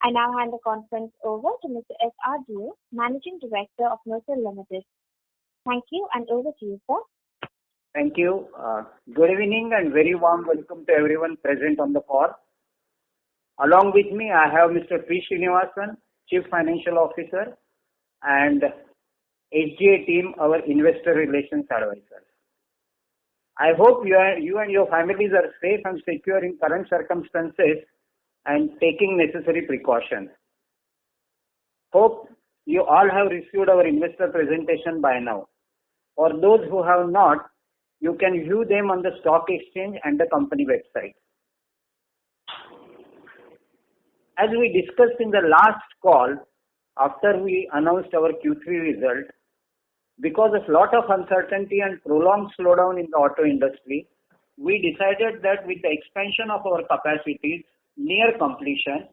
I now hand the conference over to Mr. S.R. Deo, Managing Director of NOCIL Ltd. Thank you, and over to you, sir. Thank you. Good evening and very warm welcome to everyone present on the call. Along with me, I have Mr. P. Srinivasan, Chief Financial Officer, and SGA team, our Investor Relations Advisors. I hope you and your families are safe and secure in current circumstances and taking necessary precautions. Hope you all have received our investor presentation by now. For those who have not, you can view them on the stock exchange and the company website. As we discussed in the last call, after we announced our Q3 result, because of lot of uncertainty and prolonged slowdown in the auto industry, we decided that with the expansion of our capacities near completion,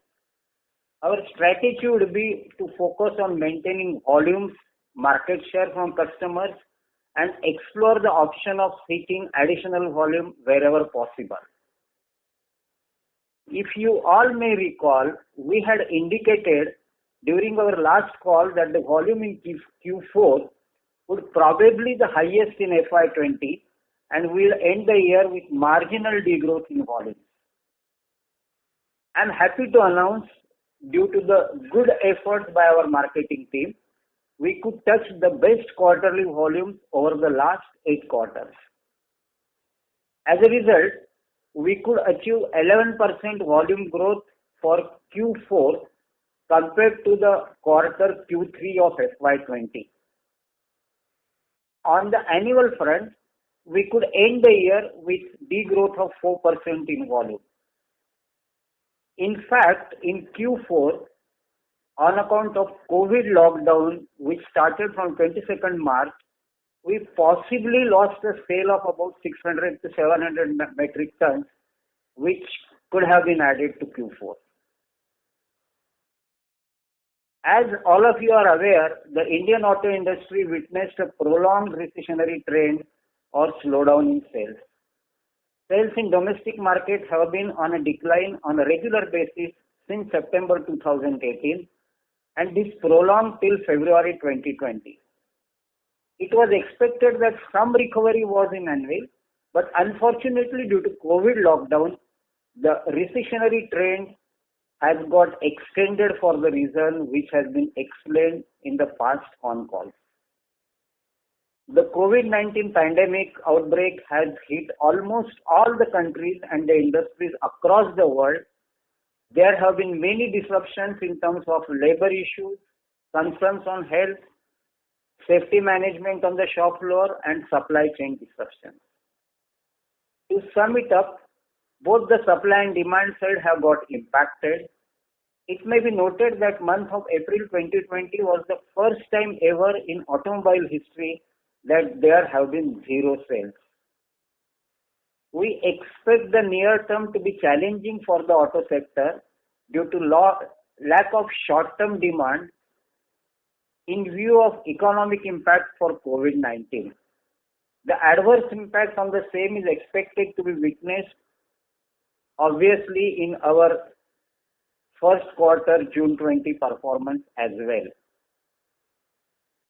our strategy would be to focus on maintaining volumes, market share from customers, and explore the option of seeking additional volume wherever possible. If you all may recall, we had indicated during our last call that the volume in Q4 would probably the highest in FY20 and will end the year with marginal degrowth in volumes. I am happy to announce, due to the good efforts by our marketing team, we could touch the best quarterly volumes over the last 8 quarters. As a result, we could achieve 11% volume growth for Q4 compared to the quarter Q3 of FY20. On the annual front, we could end the year with degrowth of 4% in volume. In fact, in Q4, on account of COVID lockdown, which started from 22nd March, we possibly lost a sale of about 600 to 700 metric tons, which could have been added to Q4. As all of you are aware, the Indian auto industry witnessed a prolonged recessionary trend or slowdown in sales. Sales in domestic markets have been on a decline on a regular basis since September 2018, and this prolonged till February 2020. It was expected that some recovery was in anvil, but unfortunately due to COVID lockdown, the recessionary trend has got extended for the reason which has been explained in the past on calls. The COVID-19 pandemic outbreak has hit almost all the countries and the industries across the world. There have been many disruptions in terms of labor issues, concerns on health, safety management on the shop floor, and supply chain disruptions. To sum it up, both the supply and demand side have got impacted. It may be noted that month of April 2020 was the first time ever in automobile history that there have been zero sales. We expect the near term to be challenging for the auto sector due to lack of short-term demand in view of economic impact for COVID-19. The adverse impact on the same is expected to be witnessed obviously in our first quarter June 20 performance as well.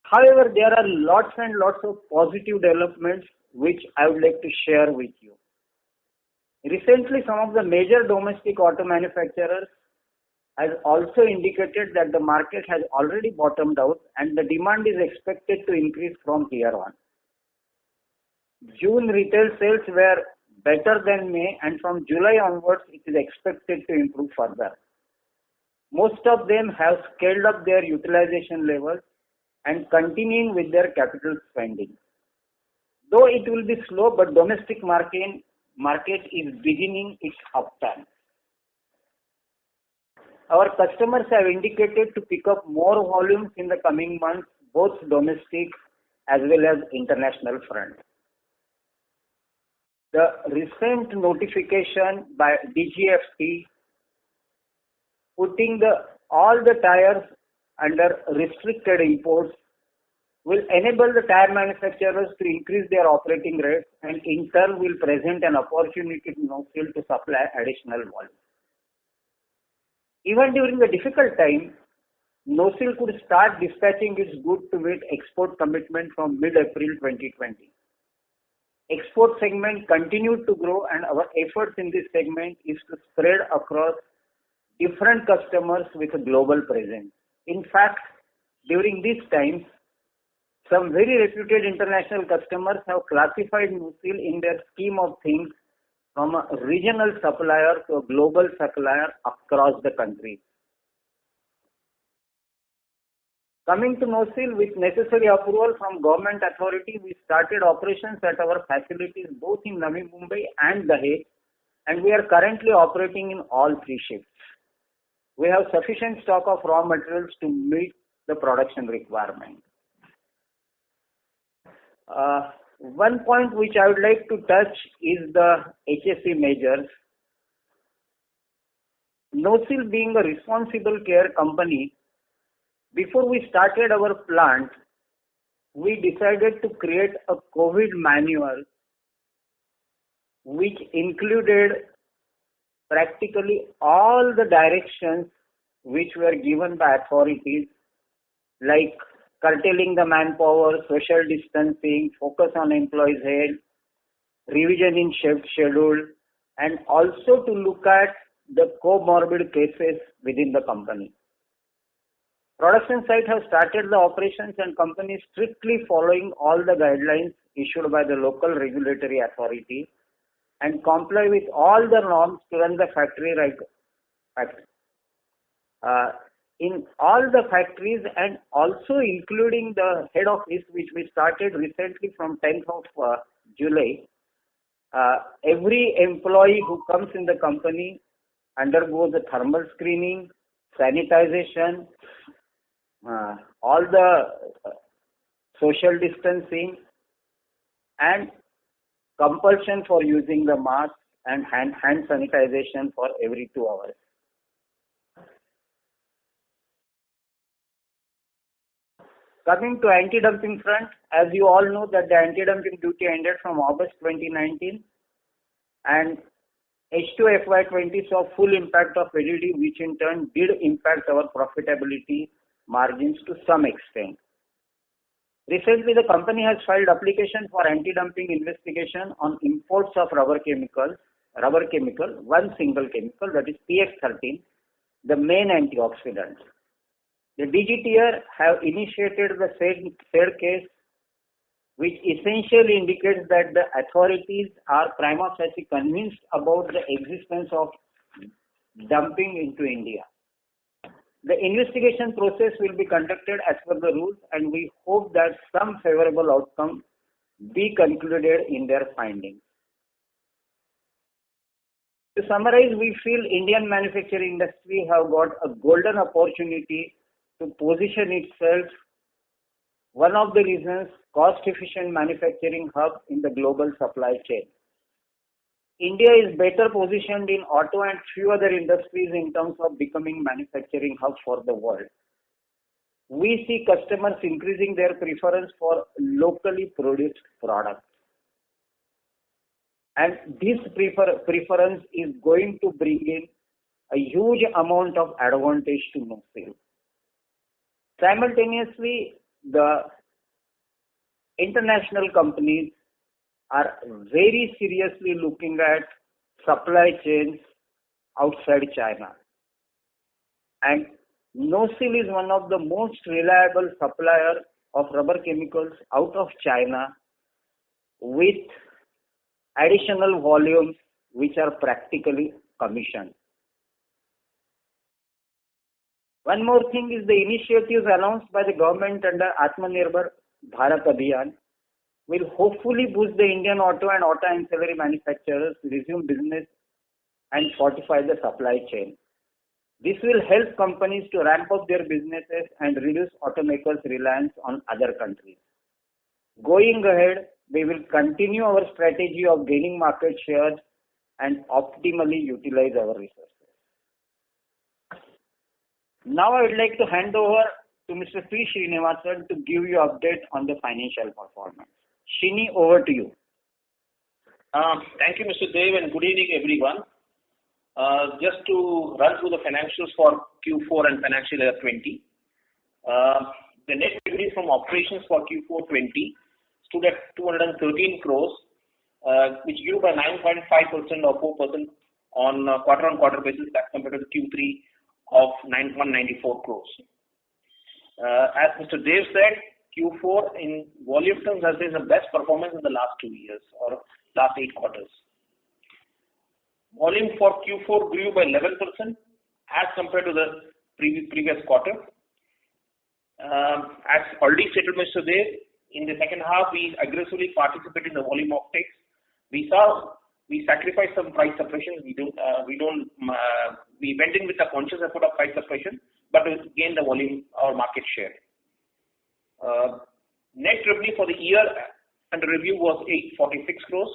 However, there are lots and lots of positive developments which I would like to share with you. Recently, some of the major domestic auto manufacturers has also indicated that the market has already bottomed out and the demand is expected to increase from here on. June retail sales were better than May, and from July onwards it is expected to improve further. Most of them have scaled up their utilization levels and continuing with their capital spending. Though it will be slow, but domestic market is beginning its upturn. Our customers have indicated to pick up more volumes in the coming months, both domestic as well as international front. The recent notification by DGFT putting all the tires under restricted imports will enable the tire manufacturers to increase their operating rates and in turn will present an opportunity to NOCIL to supply additional volume. Even during the difficult time, NOCIL could start dispatching its goods to meet export commitment from mid-April 2020. Export segment continued to grow, and our efforts in this segment is to spread across different customers with a global presence. In fact, during these times, some very reputed international customers have classified NOCIL in their scheme of things from a regional supplier to a global supplier across the country. Coming to NOCIL, with necessary approval from government authority, we started operations at our facilities both in Navi Mumbai and Dahej, and we are currently operating in all three shifts. We have sufficient stock of raw materials to meet the production requirement. One point which I would like to touch is the HSE measures. NOCIL being a responsible care company, before we started our plant, we decided to create a COVID manual which included practically all the directions which were given by authorities, like curtailing the manpower, social distancing, focus on employees' health, revision in shift schedule, and also to look at the comorbid cases within the company. Production site has started the operations and company is strictly following all the guidelines issued by the local regulatory authority and comply with all the norms to run the factory in all the factories, and also including the head office which we started recently from 10th of July. Every employee who comes in the company undergoes a thermal screening, sanitization, all the social distancing, and compulsion for using the mask and hand sanitization for every 2 hours. Coming to anti-dumping front, as you all know that the anti-dumping duty ended from August 2019 and H2FY20 saw full impact of LED, which in turn did impact our profitability margins to some extent. Recently, the company has filed application for anti-dumping investigation on imports of rubber chemical, one single chemical, that is PX13, the main antioxidant. The DGTR have initiated the said case, which essentially indicates that the authorities are prima facie convinced about the existence of dumping into India. The investigation process will be conducted as per the rules, and we hope that some favorable outcome be concluded in their findings. To summarize, we feel Indian manufacturing industry have got a golden opportunity to position itself one of the reasons cost-efficient manufacturing hub in the global supply chain. India is better positioned in auto and few other industries in terms of becoming manufacturing hub for the world. We see customers increasing their preference for locally produced products. And this preference is going to bring in a huge amount of advantage to NOCIL. Simultaneously, the international companies are very seriously looking at supply chains outside China. And NOCIL is one of the most reliable supplier of rubber chemicals out of China with additional volumes which are practically commissioned. One more thing is the initiatives announced by the government under Atmanirbhar Bharat Abhiyan will hopefully boost the Indian auto and auto ancillary manufacturers to resume business and fortify the supply chain. This will help companies to ramp up their businesses and reduce automakers' reliance on other countries. Going ahead, we will continue our strategy of gaining market shares and optimally utilize our resources. Now I would like to hand over to Mr. P. Srinivasan to give you update on the financial performance. Srini, over to you. Thank you, Mr. Dev, and good evening, everyone. Just to run through the financials for Q4 and financial year 20. The net revenue from operations for Q4 20 stood at 213 crores, which grew by 9.5% or 4% on a quarter-on-quarter basis as compared to Q3 of 194 crores. As Mr. Dev said, Q4 in volume terms has been the best performance in the last 2 years or last 8 quarters. Volume for Q4 grew by 11% as compared to the previous quarter. As already stated Mr. Dev, in the second half we aggressively participated in the volume offtakes. We sacrificed some price suppression. We went in with a conscious effort of price suppression, but we gained the volume or market share. Net revenue for the year under review was 846 crores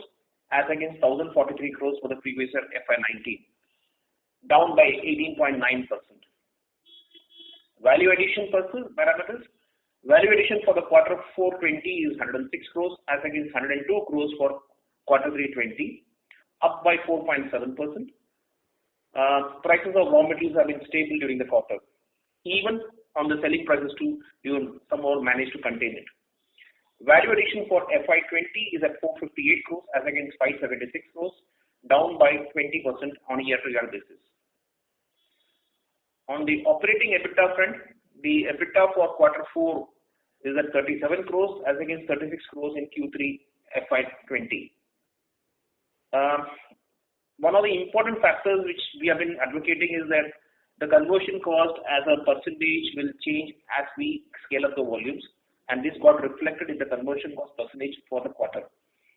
as against 1043 crores for the previous year FY19, down by 18.9%. Value addition parameters. Value addition for the quarter 420 is 106 crores as against 102 crores for quarter 320, up by 4.7%. Prices of raw materials have been stable during the quarter. Even on the selling prices too, we somehow managed to contain it. Value addition for FY20 is at 458 crores as against 576 crores, down by 20% on a year-to-year basis. On the operating EBITDA front, the EBITDA for quarter 4 is at 37 crores as against 36 crores in Q3 FY20. One of the important factors which we have been advocating is that the conversion cost as a percentage will change as we scale up the volumes, and this got reflected in the conversion cost percentage for the quarter.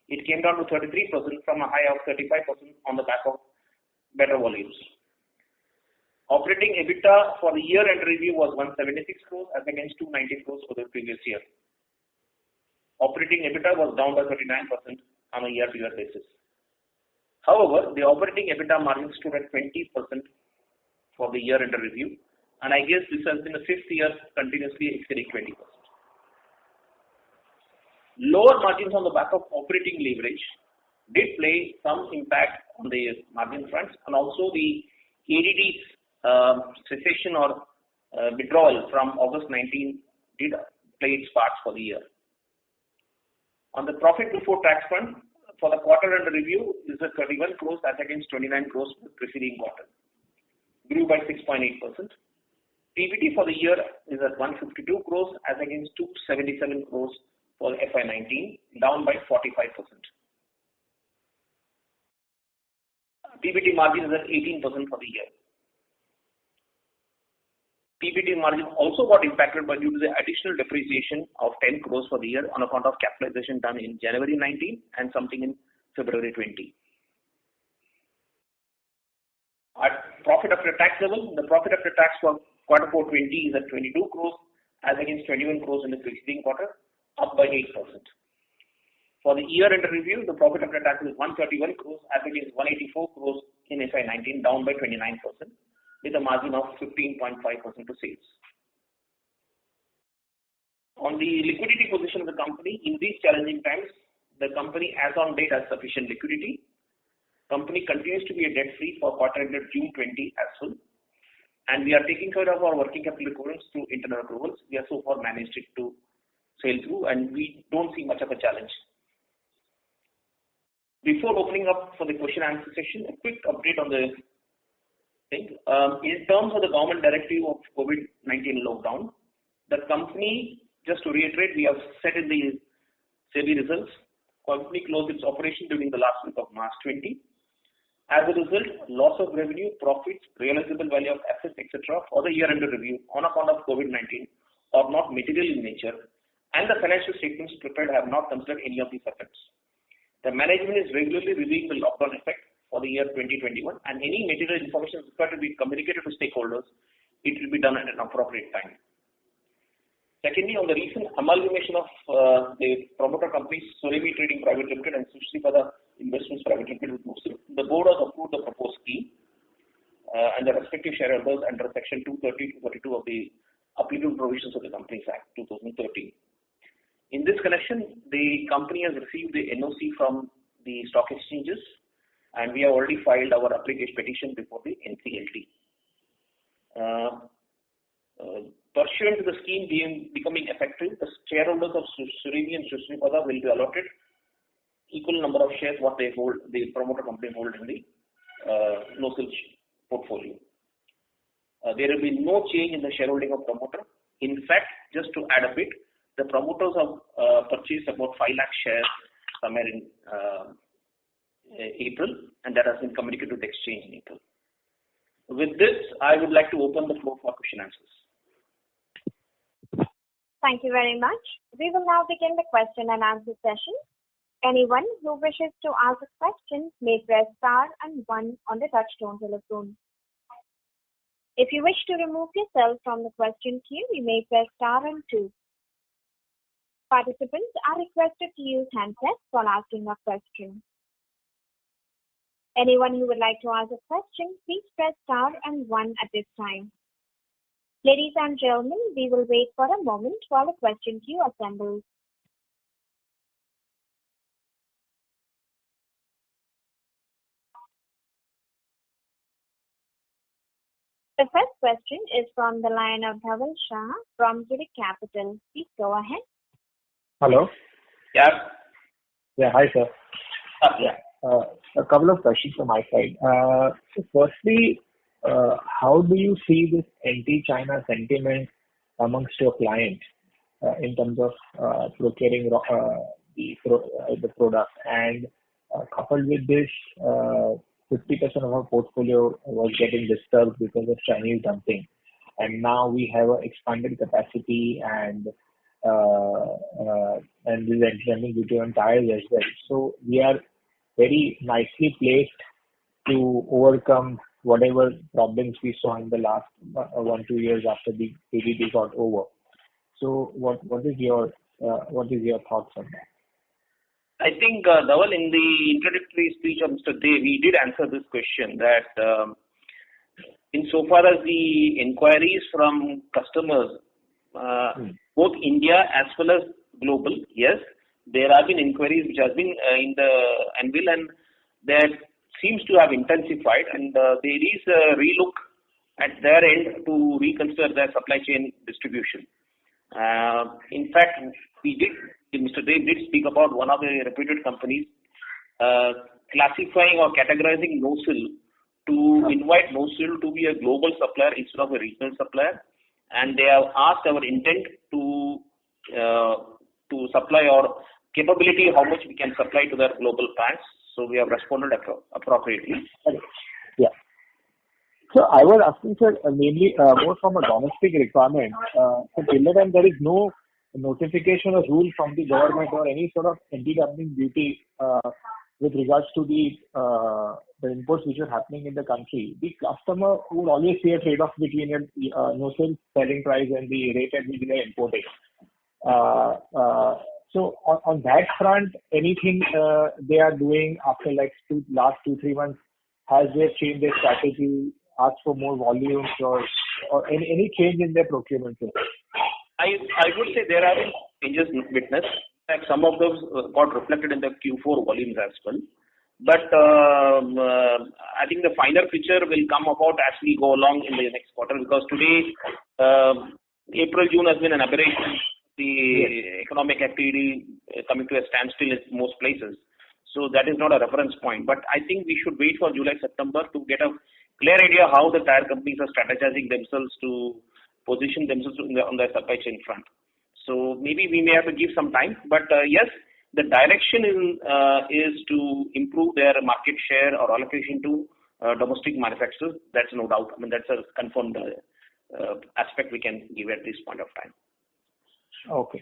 It came down to 33% from a high of 35% on the back of better volumes. Operating EBITDA for the year end review was 176 crores as against 290 crores for the previous year. Operating EBITDA was down by 39% on a year-to-year basis. However, the operating EBITDA margin stood at 20% for the year under review, and I guess this has been the 5th year continuously exceeding 20%. Lower margins on the back of operating leverage did play some impact on the margin fronts, and also the ADD's cessation or withdrawal from August 19 did play its part for the year. On the profit before tax front, for the quarter under review is at 31 crores as against 29 crores for the preceding quarter, grew by 6.8%. PBT for the year is at 152 crores as against 277 crores for FY19, down by 45%. PBT margin is at 18% for the year. PBT margin also got impacted by due to the additional depreciation of 10 crores for the year on account of capitalization done in January 19 and something in February 20. At profit after tax level, the profit after tax for quarter 4 20 is at 22 crores as against 21 crores in the preceding quarter, up by 8%. For the year under review, the profit after tax is 131 crores as against 184 crores in FY19, down by 29%. With a margin of 15.5% to sales. On the liquidity position of the company, in these challenging times, the company as on date has sufficient liquidity. Company continues to be a debt-free for quarter ended June 20 as well. And we are taking care of our working capital requirements through internal accruals. We have so far managed it to sail through, and we don't see much of a challenge. Before opening up for the question and answer session, a quick update on the thing. In terms of the government directive of COVID-19 lockdown, the company, just to reiterate, we have said in the SEBI results, company closed its operation during the last week of March 20. As a result, loss of revenue, profits, realizable value of assets, etc. for the year under review on account of COVID-19 are not material in nature, and the financial statements prepared have not considered any of these effects. The management is regularly reviewing the lockdown effect for the year 2021, and any material information required to be communicated to stakeholders, it will be done at an appropriate time. Secondly, on the recent amalgamation of the promoter companies Surabhi Trading Private Limited and Sushrifada Investments Private Limited with NOCIL, the board has approved the proposed scheme and the respective shareholders under Section 230 to 32 of the applicable provisions of the Companies Act 2013. In this connection, the company has received the NOC from the stock exchanges and we have already filed our application petition before the NCLT. Pursuant to the scheme becoming effective, the shareholders of Surimi and Srinipada will be allotted equal number of shares what they hold, the promoter company hold in the NOCIL portfolio. There will be no change in the shareholding of promoter. In fact, just to add a bit, the promoters have purchased about 5 lakh shares somewhere in April, and that has been communicated to the exchange in April. With this, I would like to open the floor for question answers. Thank you very much. We will now begin the question and answer session. Anyone who wishes to ask a question may press star and 1 on the touchtone telephone. If you wish to remove yourself from the question queue, you may press star and 2. Participants are requested to use handsets while asking a question. Anyone who would like to ask a question, please press star and 1 at this time. Ladies and gentlemen, we will wait for a moment while the question queue assembles. The first question is from the line of Dhaval Shah from Girik Capital. Please go ahead. Hello. Yeah. Yeah. Hi, sir. Yeah. A couple of questions from my side. So firstly, how do you see this anti-China sentiment amongst your clients in terms of procuring the product? And coupled with this, 50% of our portfolio was getting disturbed because of Chinese dumping, and now we have an expanded capacity and this is extending due to tires as well. So we are very nicely placed to overcome whatever problems we saw in the last 1-2 years after the ADD got over. So what is your thoughts on that? I think, Dhaval, in the introductory speech of Mr. Dev, we did answer this question that insofar as the inquiries from customers, both India as well as global, yes, there have been inquiries which has been in the anvil, and that seems to have intensified, and there is a relook at their end to reconsider their supply chain distribution. In fact, Mr. Dev did speak about one of the reputed companies classifying or categorizing NOCIL to invite NOCIL to be a global supplier instead of a regional supplier, and they have asked our intent to supply our capability, how much we can supply to their global plants. So we have responded appropriately. Yeah. So I was asking, sir, mainly more from a domestic requirement. So till then there is no notification or rule from the government or any sort of anti-dumping duty with regards to the imports which are happening in the country. The customer would always see a trade-off between NOCIL selling price and the rate at which they are importing. So on that front, anything they are doing after like last 2-3 months, has they changed their strategy, asked for more volumes or any change in their procurement? I would say there have been changes witnessed. In fact, some of those got reflected in the Q4 volumes as well. But I think the finer picture will come about as we go along in the next quarter, because today, April, June has been an aberration. The economic activity coming to a standstill in most places. So that is not a reference point. But I think we should wait for July, September to get a clear idea how the tire companies are strategizing themselves to position themselves on the supply chain front. So maybe we may have to give some time. But yes, the direction is to improve their market share or allocation to domestic manufacturers. That's no doubt. I mean, that's a confirmed aspect we can give at this point of time. Okay.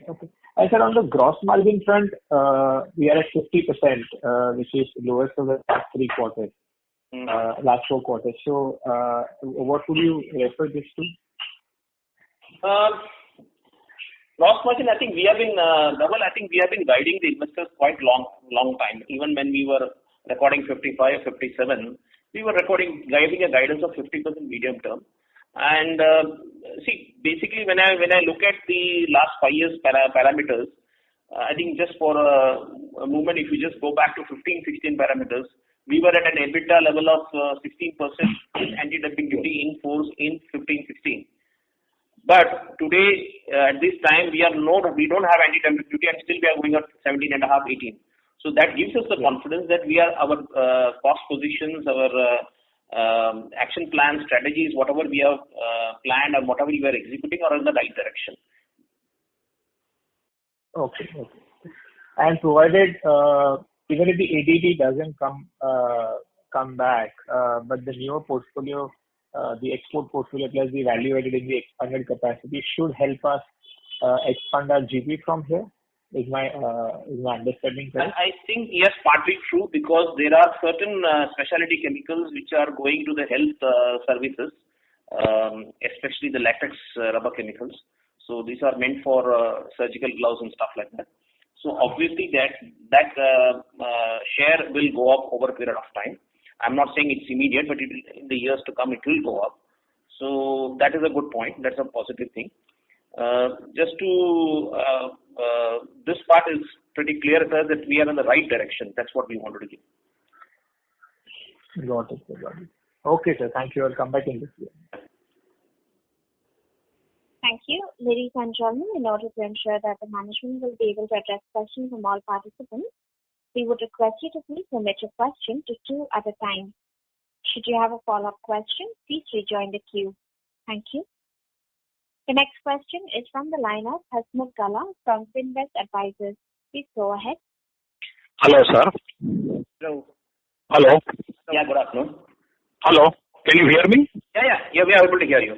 I said on the gross margin front, we are at 50%, which is lowest of the last 3 quarters, last 4 quarters. So, what would you refer this to? Gross margin, I think we have been, Dhaval, I think we have been guiding the investors quite long time. Even when we were recording 55, 57, we were giving a guidance of 50% medium term. And see, basically, when I look at the last 5 years parameters, I think just for a moment, if you just go back to 15, 16 parameters, we were at an EBITDA level of 16% anti-dumping duty in force in 15-16. But today, at this time, we don't have anti-dumping duty, and still we are going at 17.5, 18. So that gives us the confidence that our cost positions, our action plan strategies, whatever we have planned and whatever we are executing are in the right direction. Okay. And provided even if the ADD doesn't come back, but the newer portfolio, the export portfolio plus the value added in the expanded capacity should help us expand our GP from here. Is my understanding correct? I think yes, partly true, because there are certain specialty chemicals which are going to the health services, especially the latex rubber chemicals. So these are meant for surgical gloves and stuff like that. So obviously that share will go up over a period of time. I'm not saying it's immediate, but in the years to come it will go up. So that is a good point. That's a positive thing. This part is pretty clear to us that we are in the right direction. That's what we wanted to give. Got it. Okay, sir. Thank you. I'll come back in this year. Thank you. Ladies and gentlemen, in order to ensure that the management will be able to address questions from all participants, we would request you to please limit your question to 2 at a time. Should you have a follow-up question, please rejoin the queue. Thank you. The next question is from the line of Hasmukh Gala from Finvest Advisors. Please go ahead. Hello, sir. Hello. Hello. Yeah, good afternoon. Hello. Can you hear me? Yeah, we are able to hear you.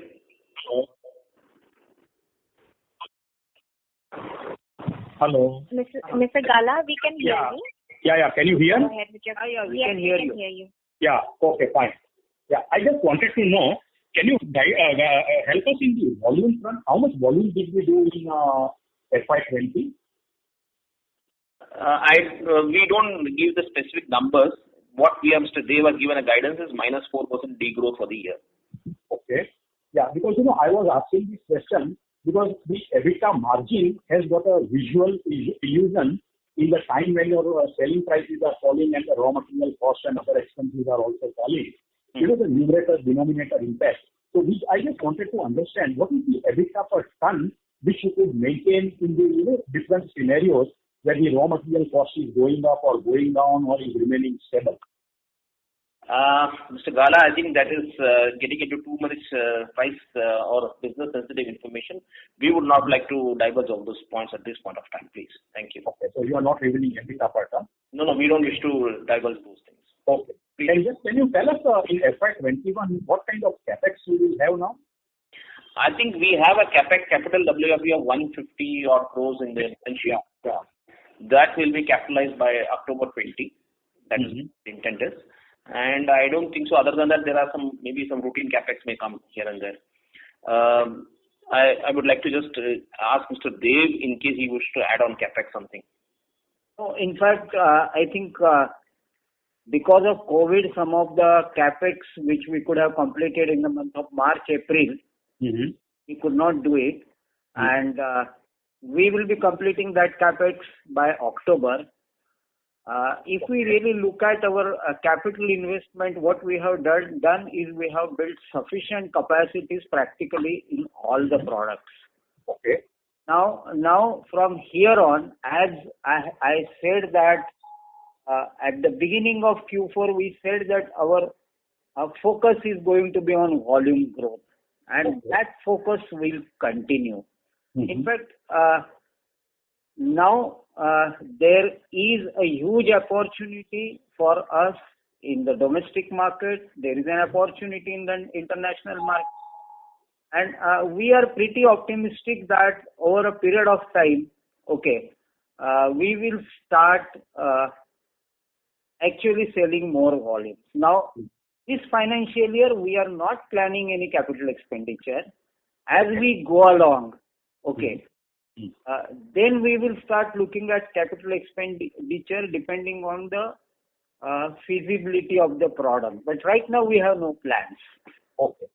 Hello. Mr. Gala, we can hear you. Yeah. Can you hear? Go ahead with your we can hear you. Yeah. Okay, fine. Yeah, I just wanted to know, can you help us in the volume front? How much volume did we do in FY20? We don't give the specific numbers. What they were given a guidance is -4% degrowth for the year. Okay. Yeah, because I was asking this question because the EBITDA margin has got a visual illusion in the time when your selling prices are falling and the raw material cost and other expenses are also falling. The numerator denominator impact. So I just wanted to understand what is the EBITDA per ton which you could maintain in the different scenarios where the raw material cost is going up or going down or is remaining stable. Mr. Gala, I think that is getting into too much price or business sensitive information. We would not like to diverge all those points at this point of time, please. Thank you. Okay, so you are not revealing EBITDA per ton? No, we don't wish to divulge those things. Okay. Please. Can you tell us in FY21 what kind of capex you will have now? I think we have a capital WFE of 150 odd crores in the potential. Yeah. That will be capitalized by October 20. That is the intent is. And I don't think so. Other than that, there are maybe some routine capex may come here and there. I would like to just ask Mr. Dev in case he wishes to add on capex something. No, in fact, I think because of COVID, some of the capex which we could have completed in the month of March, April, we could not do it, and we will be completing that capex by October. If we really look at our capital investment, what we have done is we have built sufficient capacities practically in all the products. Okay. Now from here on, as I said that at the beginning of Q4, we said that our focus is going to be on volume growth, and that focus will continue. In fact, now there is a huge opportunity for us in the domestic market. There is an opportunity in the international market. And we are pretty optimistic that over a period of time, we will start actually selling more volumes. Now, this financial year, we are not planning any capital expenditure. As we go along, then we will start looking at capital expenditure depending on the feasibility of the product. But right now, we have no plans. Okay.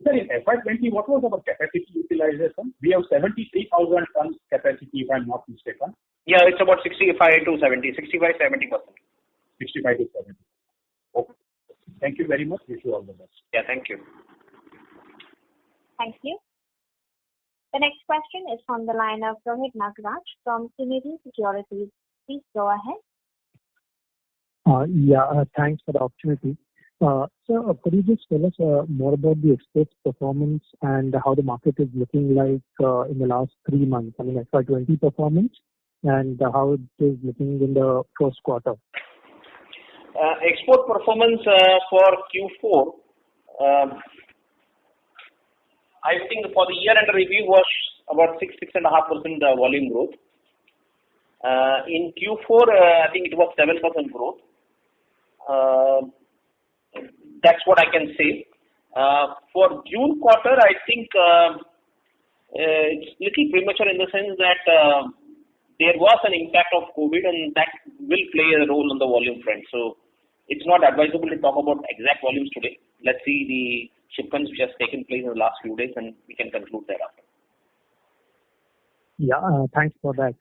Sir, in FY20, what was our capacity utilization? We have 73,000 tons capacity, if I'm not mistaken. Yeah, it's about 65 to 70%. 65 to 70. Okay. Thank you very much. Wish you all the best. Yeah, thank you. Thank you. The next question is from the line of Rohit Nagraj from Trinity Securities. Please go ahead. Thanks for the opportunity. So, could you just tell us more about the exports performance and how the market is looking like in the last 3 months? I mean, FY20 performance and how it is looking in the first quarter. Export performance for Q4, I think for the year under review was about 6.5% volume growth. In Q4, I think it was 7% growth. That's what I can say. For June quarter, I think it's little premature in the sense that there was an impact of COVID and that will play a role on the volume front. So it's not advisable to talk about exact volumes today. Let's see the shipments which has taken place in the last few days and we can conclude thereafter. Thanks for that.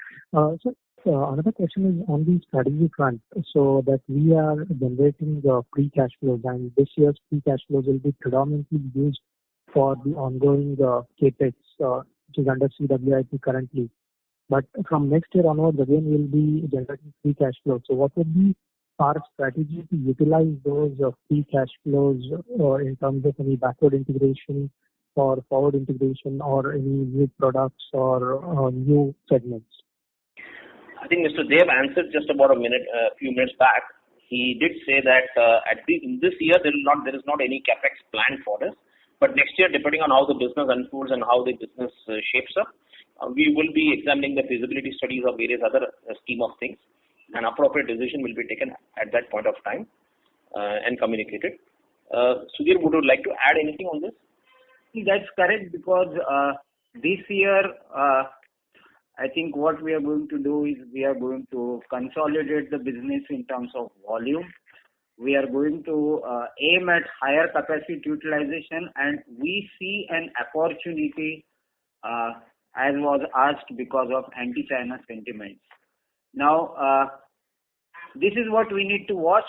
Another question is on the strategy front. So that we are generating the free cash flows, and this year's free cash flows will be predominantly used for the ongoing capex, which is under CWIP currently. But from next year onwards, again, we'll be generating free cash flows. So what would be our strategy to utilize those free cash flows in terms of any backward integration or forward integration or any new products or new segments? I think Mr. Dev answered just about a few minutes back. He did say that in this year there is not any capex planned for this, but next year, depending on how the business unfolds and how the business shapes up, we will be examining the feasibility studies of various other scheme of things. An appropriate decision will be taken at that point of time and communicated. Sudhir, would you like to add anything on this? That's correct, because this year I think what we are going to do is we are going to consolidate the business in terms of volume. We are going to aim at higher capacity utilization, and we see an opportunity as was asked because of anti-China sentiments. Now, this is what we need to watch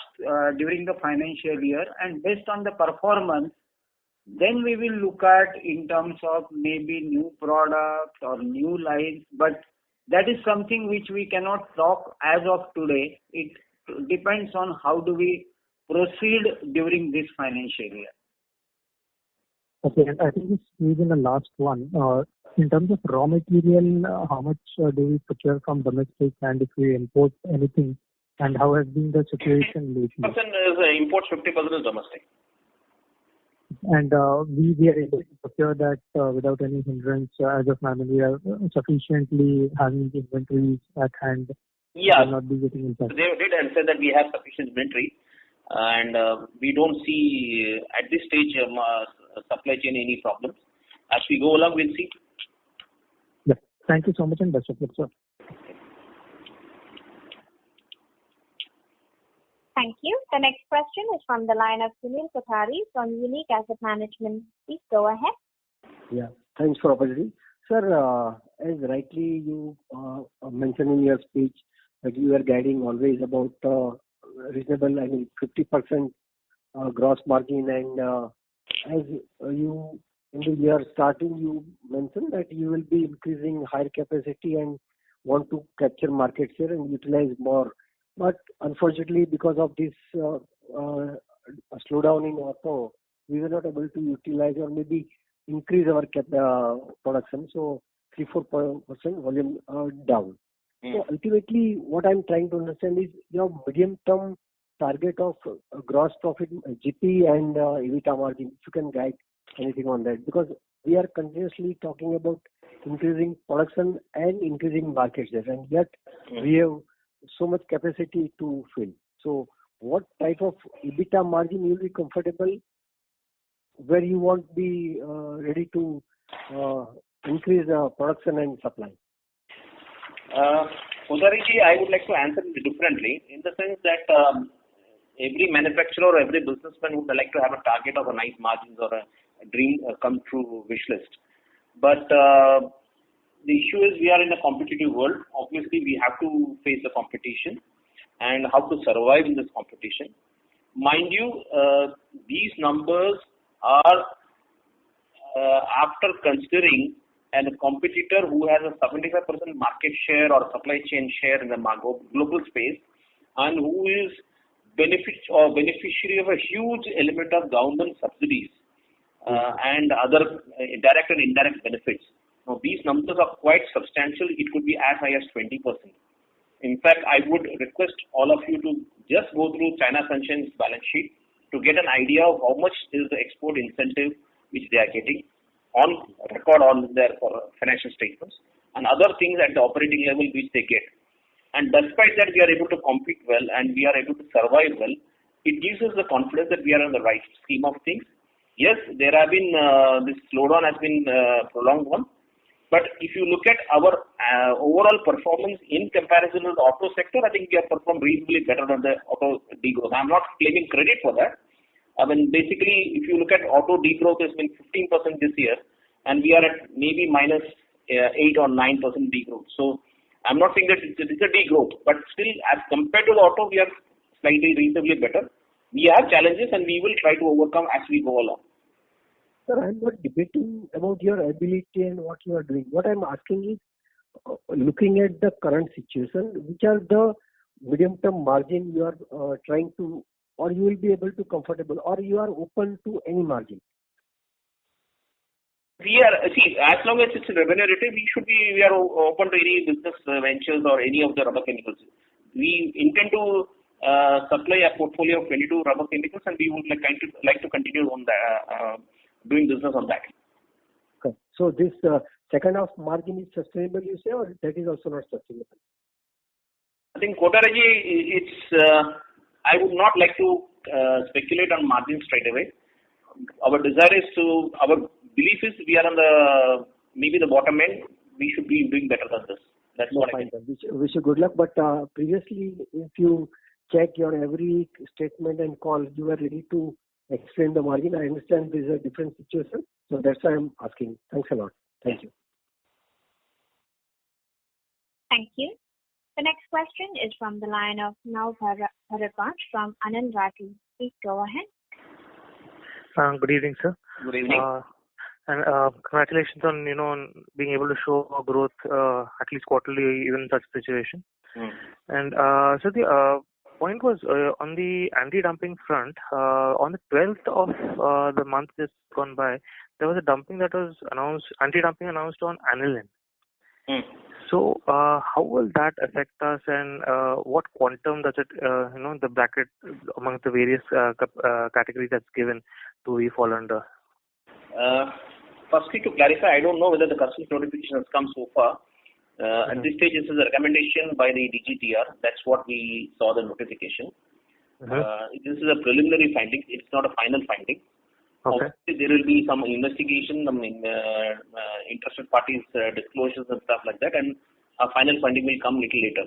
during the financial year, and based on the performance, then we will look at in terms of maybe new products or new lines, but that is something which we cannot talk as of today. It depends on how do we proceed during this financial year. Okay, and I think this is in the last one. In terms of raw material, how much do we procure from domestic, and if we import anything, and how has been the situation lately? 50% is imports, 50% is domestic. And we are able to procure that without any hindrance as of now. We are sufficiently having inventories at hand. Yeah, will not be getting impacted. They did answer that we have sufficient inventory, and we don't see at this stage supply chain any problems. As we go along, we'll see. Yeah. Thank you so much, and best of luck, sir. Thank you. The next question is from the line of Sunil Kothari from Unique Asset Management. Please go ahead. Yeah, thanks for opportunity. Sir, as rightly you mentioned in your speech that you are guiding always about reasonable, 50% gross margin, and as you in the year starting, you mentioned that you will be increasing higher capacity and want to capture market share and utilize more. But unfortunately, because of this slowdown in auto, we were not able to utilize or maybe increase our production. So 3-4% volume down. So ultimately, what I'm trying to understand is your medium-term target of gross profit, GP and EBITDA margin. If you can guide anything on that, because we are continuously talking about increasing production and increasing market share, and yet we have so much capacity to fill. So what type of EBITDA margin you will be comfortable, where you won't be ready to increase production and supply? Kothari, I would like to answer it differently, in the sense that every manufacturer or every businessman would like to have a target of a nice margins or a dream come true wish list. But the issue is we are in a competitive world. Obviously, we have to face the competition and how to survive in this competition. mind you, these numbers are after considering a competitor who has a 75% market share or supply chain share in the global space, and who is beneficiary of a huge element of government subsidies and other direct and indirect benefits. Now, these numbers are quite substantial. It could be as high as 20%. In fact, I would request all of you to just go through China Sunshine's balance sheet to get an idea of how much is the export incentive which they are getting on record on their financial statements, and other things at the operating level which they get. And despite that, we are able to compete well and we are able to survive well. It gives us the confidence that we are in the right scheme of things. Yes, there have been, this slowdown has been a prolonged one. But if you look at our overall performance in comparison with the auto sector, I think we have performed reasonably better than the auto degrowth. I'm not claiming credit for that. I mean, basically, if you look at auto degrowth has been 15% this year, and we are at maybe minus 8 or 9% degrowth. So I'm not saying that it's a degrowth, but still, as compared to the auto, we are slightly reasonably better. We have challenges, and we will try to overcome as we go along. Sir, I'm not debating about your ability and what you are doing. What I'm asking is, looking at the current situation, which are the medium-term margin you are trying to, or you will be able to comfortable, or you are open to any margin? We are, as long as it's remunerative, we are open to any business ventures or any of the rubber chemicals. We intend to supply a portfolio of 22 rubber chemicals, and we would like to continue on that, doing business on that. Okay. So this second half margin is sustainable, you say, or that is also not sustainable? I think Kotaraji, I would not like to speculate on margins straight away. Our belief is we are on maybe the bottom end. We should be doing better than this. That's what I think. Wish you good luck. But previously, if you check your every statement and call, you were ready to explain the margin. I understand this is a different situation, so that's why I'm asking. Thanks a lot. Thank you. Thank you. The next question is from the line of Nav Bharadwaj from Anand Rathi. Please go ahead. Good evening, sir. Good evening. And congratulations on on being able to show growth at least quarterly even in such a situation. And so the point was on the anti-dumping front. On the 12th of the month just gone by, there was a dumping that was announced, anti-dumping announced on aniline. So how will that affect us, and what quantum does it, the bracket among the various categories that's given, do we fall under? Firstly, to clarify, I don't know whether the customs notification has come so far. At this stage, this is a recommendation by the DGTR. That's what we saw the notification. This is a preliminary finding. It's not a final finding. Okay. Obviously, there will be some investigation, interested parties' disclosures and stuff like that, and a final finding will come little later.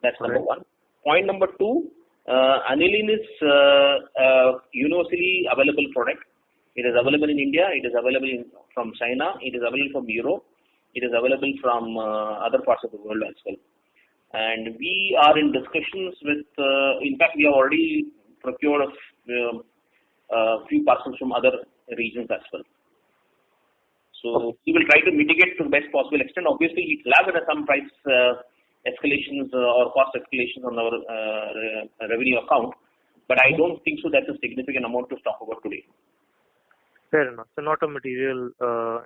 That's number one. Point number two, aniline is a universally available product. It is available in India. It is available from China. It is available from Europe. It is available from other parts of the world as well. And we are in discussions with, in fact, we have already procured a few parcels from other regions as well. So we will try to mitigate to the best possible extent. Obviously, it will have some price escalations or cost escalations on our revenue account, but I don't think so that's a significant amount to talk about today. Fair enough. So not a material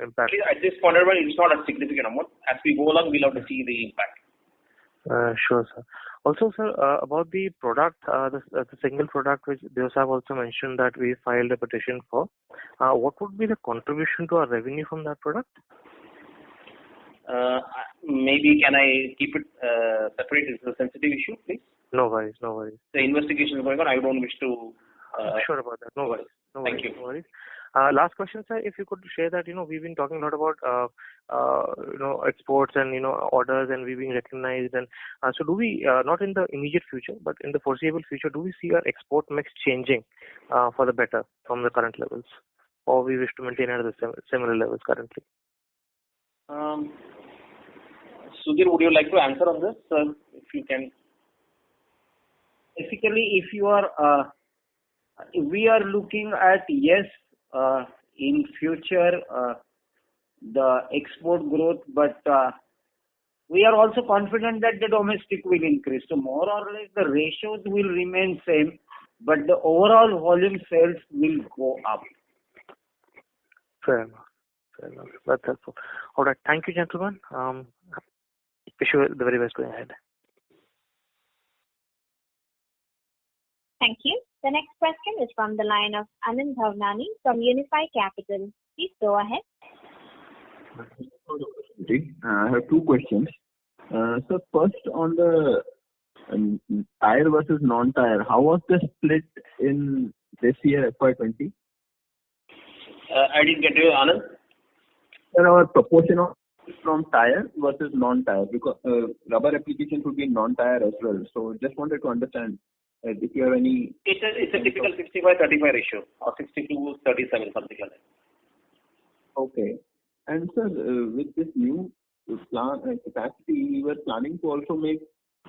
impact. At this point, it's not a significant amount. As we go along, we'll have to see the impact. Sure, sir. Also, sir, about the product, the single product which Deos have also mentioned that we filed a petition for, what would be the contribution to our revenue from that product? Maybe can I keep it separate? It's a sensitive issue, please. No worries, no worries. The investigation is going on. I don't wish to. Sure about that. No worries. No worries. Thank you. No worries. Last question, sir. If you could share that, we've been talking a lot about, exports and, orders, and we've been recognized. And so do we, not in the immediate future, but in the foreseeable future, do we see our export mix changing for the better from the current levels? Or we wish to maintain it at the similar levels currently? Sudhir, would you like to answer on this? If you can. Basically, if you are We are looking at, yes, in future, the export growth, but we are also confident that the domestic will increase. So more or less the ratios will remain same, but the overall volume sales will go up. Fair enough. That's helpful. All right. Thank you, gentlemen. Wish you the very best going ahead. Thank you. The next question is from the line of Anand Bhavnani from Unifi Capital. Please go ahead. I have two questions. So first on the tire versus non-tire, how was the split in this year FY20? I didn't get you, Anand. And our proportion of from tire versus non-tire, because rubber applications would be non-tire as well. So just wanted to understand if you have any. It's a typical 65-35 ratio or 62-37, something like that. Okay. And sir, with this new capacity, we were planning to also make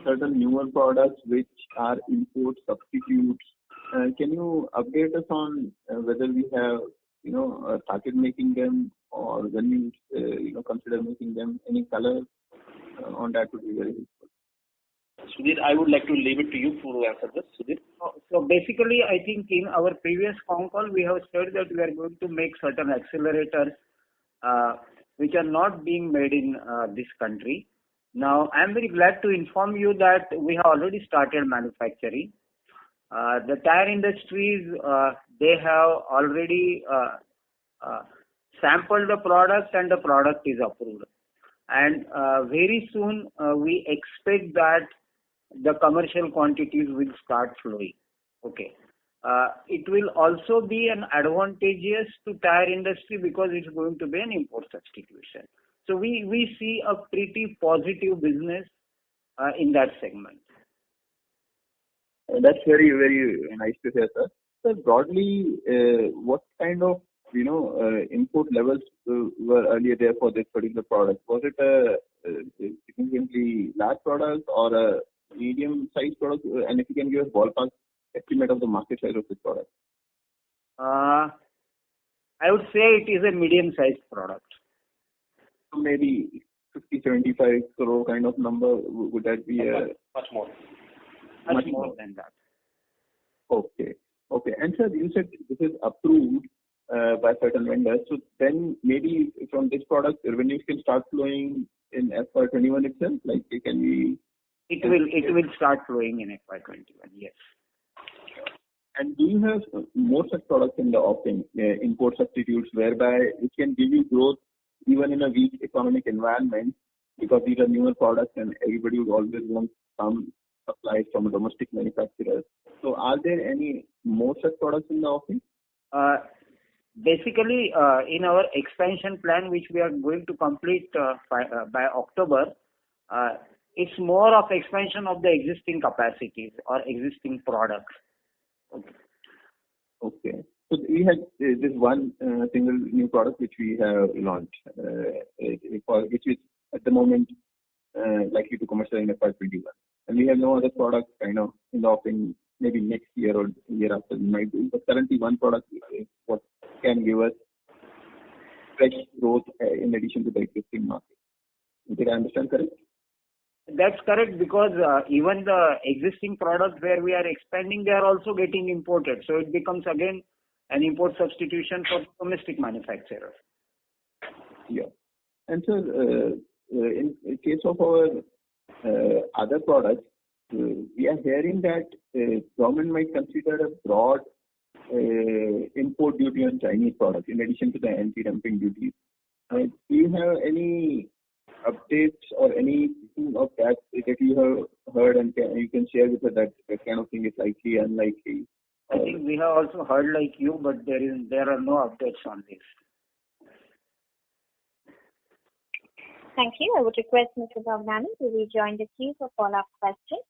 certain newer products which are import substitutes. Can you update us on whether we have started making them, or when we consider making them? Any color on that would be very helpful. Sudhir, I would like to leave it to you to answer this. Sudhir. So basically, I think in our previous phone call, we have said that we are going to make certain accelerators which are not being made in this country. Now, I am very glad to inform you that we have already started manufacturing. The tire industries, they have already sampled the product and the product is approved. And very soon we expect that the commercial quantities will start flowing. Okay. It will also be an advantageous to tire industry because it's going to be an import substitution. So we see a pretty positive business in that segment. That's very, very nice to hear, sir. So broadly, what kind of import levels were earlier there for this particular product? Was it a significantly large product or a medium-sized product? And if you can give us ballpark estimate of the market size of this product. I would say it is a medium-sized product. Maybe 50-75 crore kind of number. Would that be much more? Much more than that. Okay. And sir, you said this is approved by certain vendors. So then maybe from this product, revenues can start flowing in FY21 itself. Like can we? It will start flowing in FY21. Yes. And do you have more such products in the offering, import substitutes, whereby it can give you growth even in a weak economic environment, because these are newer products and everybody would always want some supplies from a domestic manufacturer. So are there any more such products in the offering? Basically, in our expansion plan, which we are going to complete by October, it's more of expansion of the existing capacities or existing products. Okay. So we had this one single new product which we have launched, which is at the moment likely to commercialize in FY21. And we have no other products kind of in the offering, maybe next year or year after we might do. But currently one product is what can give us fresh growth in addition to the existing market. Did I understand correct? That's correct, because even the existing products where we are expanding, they are also getting imported. So it becomes again an import substitution for domestic manufacturers. Yeah. And sir, in case of our other products, we are hearing that government might consider a broad import duty on Chinese products in addition to the anti-dumping duties. Do you have any updates or anything of that you have heard and you can share with us that kind of thing is likely, unlikely? I think we have also heard like you, but there are no updates on this. Thank you. I would request Mr. Bhavnani to rejoin the queue for follow-up questions.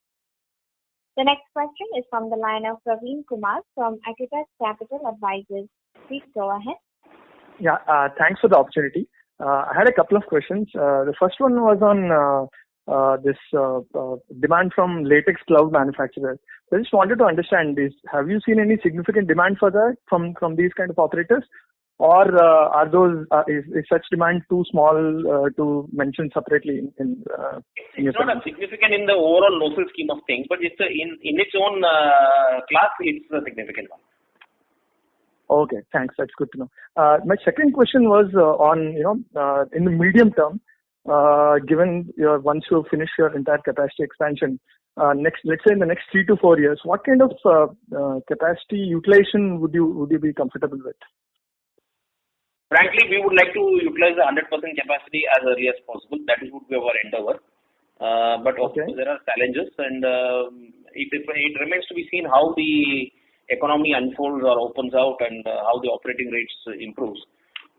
The next question is from the line of Praveen Kumar from Acuitas Capital Advisors. Please go ahead. Yeah, thanks for the opportunity. I had a couple of questions. The first one was on this demand from latex glove manufacturers. I just wanted to understand this. Have you seen any significant demand for that from these kind of operators, or is such demand too small to mention separately in your It's not a significant in the overall NOCIL scheme of things, but it's in its own class, it's a significant one. Okay, thanks. That's good to know. My second question was on, in the medium term, given once you finish your entire capacity expansion, let's say in the next 3 to 4 years, what kind of capacity utilization would you be comfortable with? Frankly, we would like to utilize the 100% capacity as early as possible. That would be our endeavor. But of course, there are challenges, and it remains to be seen how the economy unfolds or opens out and how the operating rates improves.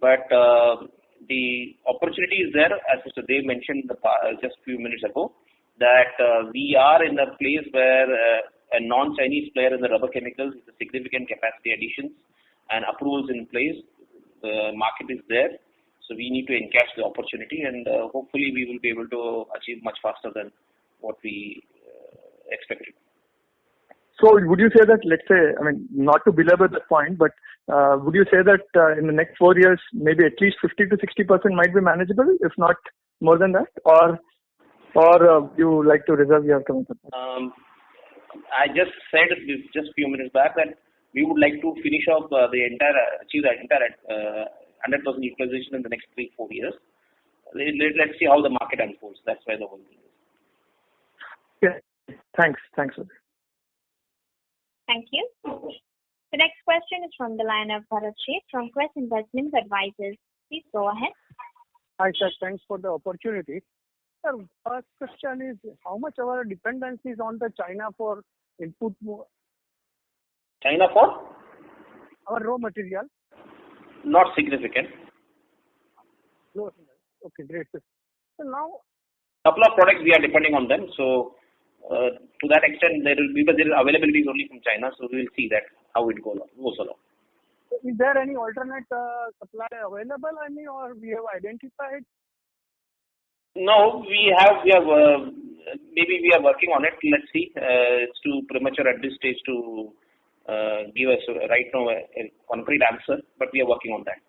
But the opportunity is there, as Mr. Dev mentioned just a few minutes ago, that we are in a place where a non-Chinese player in the rubber chemicals is a significant capacity additions and approvals in place. The market is there, so we need to encash the opportunity, and hopefully we will be able to achieve much faster than what we expected. So would you say that, let's say, not to belabor the point, but would you say that in the next 4 years, maybe at least 50 to 60% might be manageable, if not more than that, or you like to reserve your comment? I just said just a few minutes back that we would like to finish off achieve the entire 100% utilization in the next 3-4 years. Let's see how the market unfolds. That's where the whole thing is. Yeah. Thanks. Thank you. The next question is from the line of Bharat Sheth from Quest Investment Advisors. Please go ahead. Hi, sir. Thanks for the opportunity. Sir, first question is, how much our dependence is on the China for input? China for? Our raw material. Not significant. No. Okay, great. So now, couple of products we are depending on them. So to that extent, because there is availability is only from China, so we will see that how it goes along. Is there any alternate supply available? Or we have identified? No, we have. Maybe we are working on it. Let's see. It's too premature at this stage to give us right now a concrete answer, but we are working on that.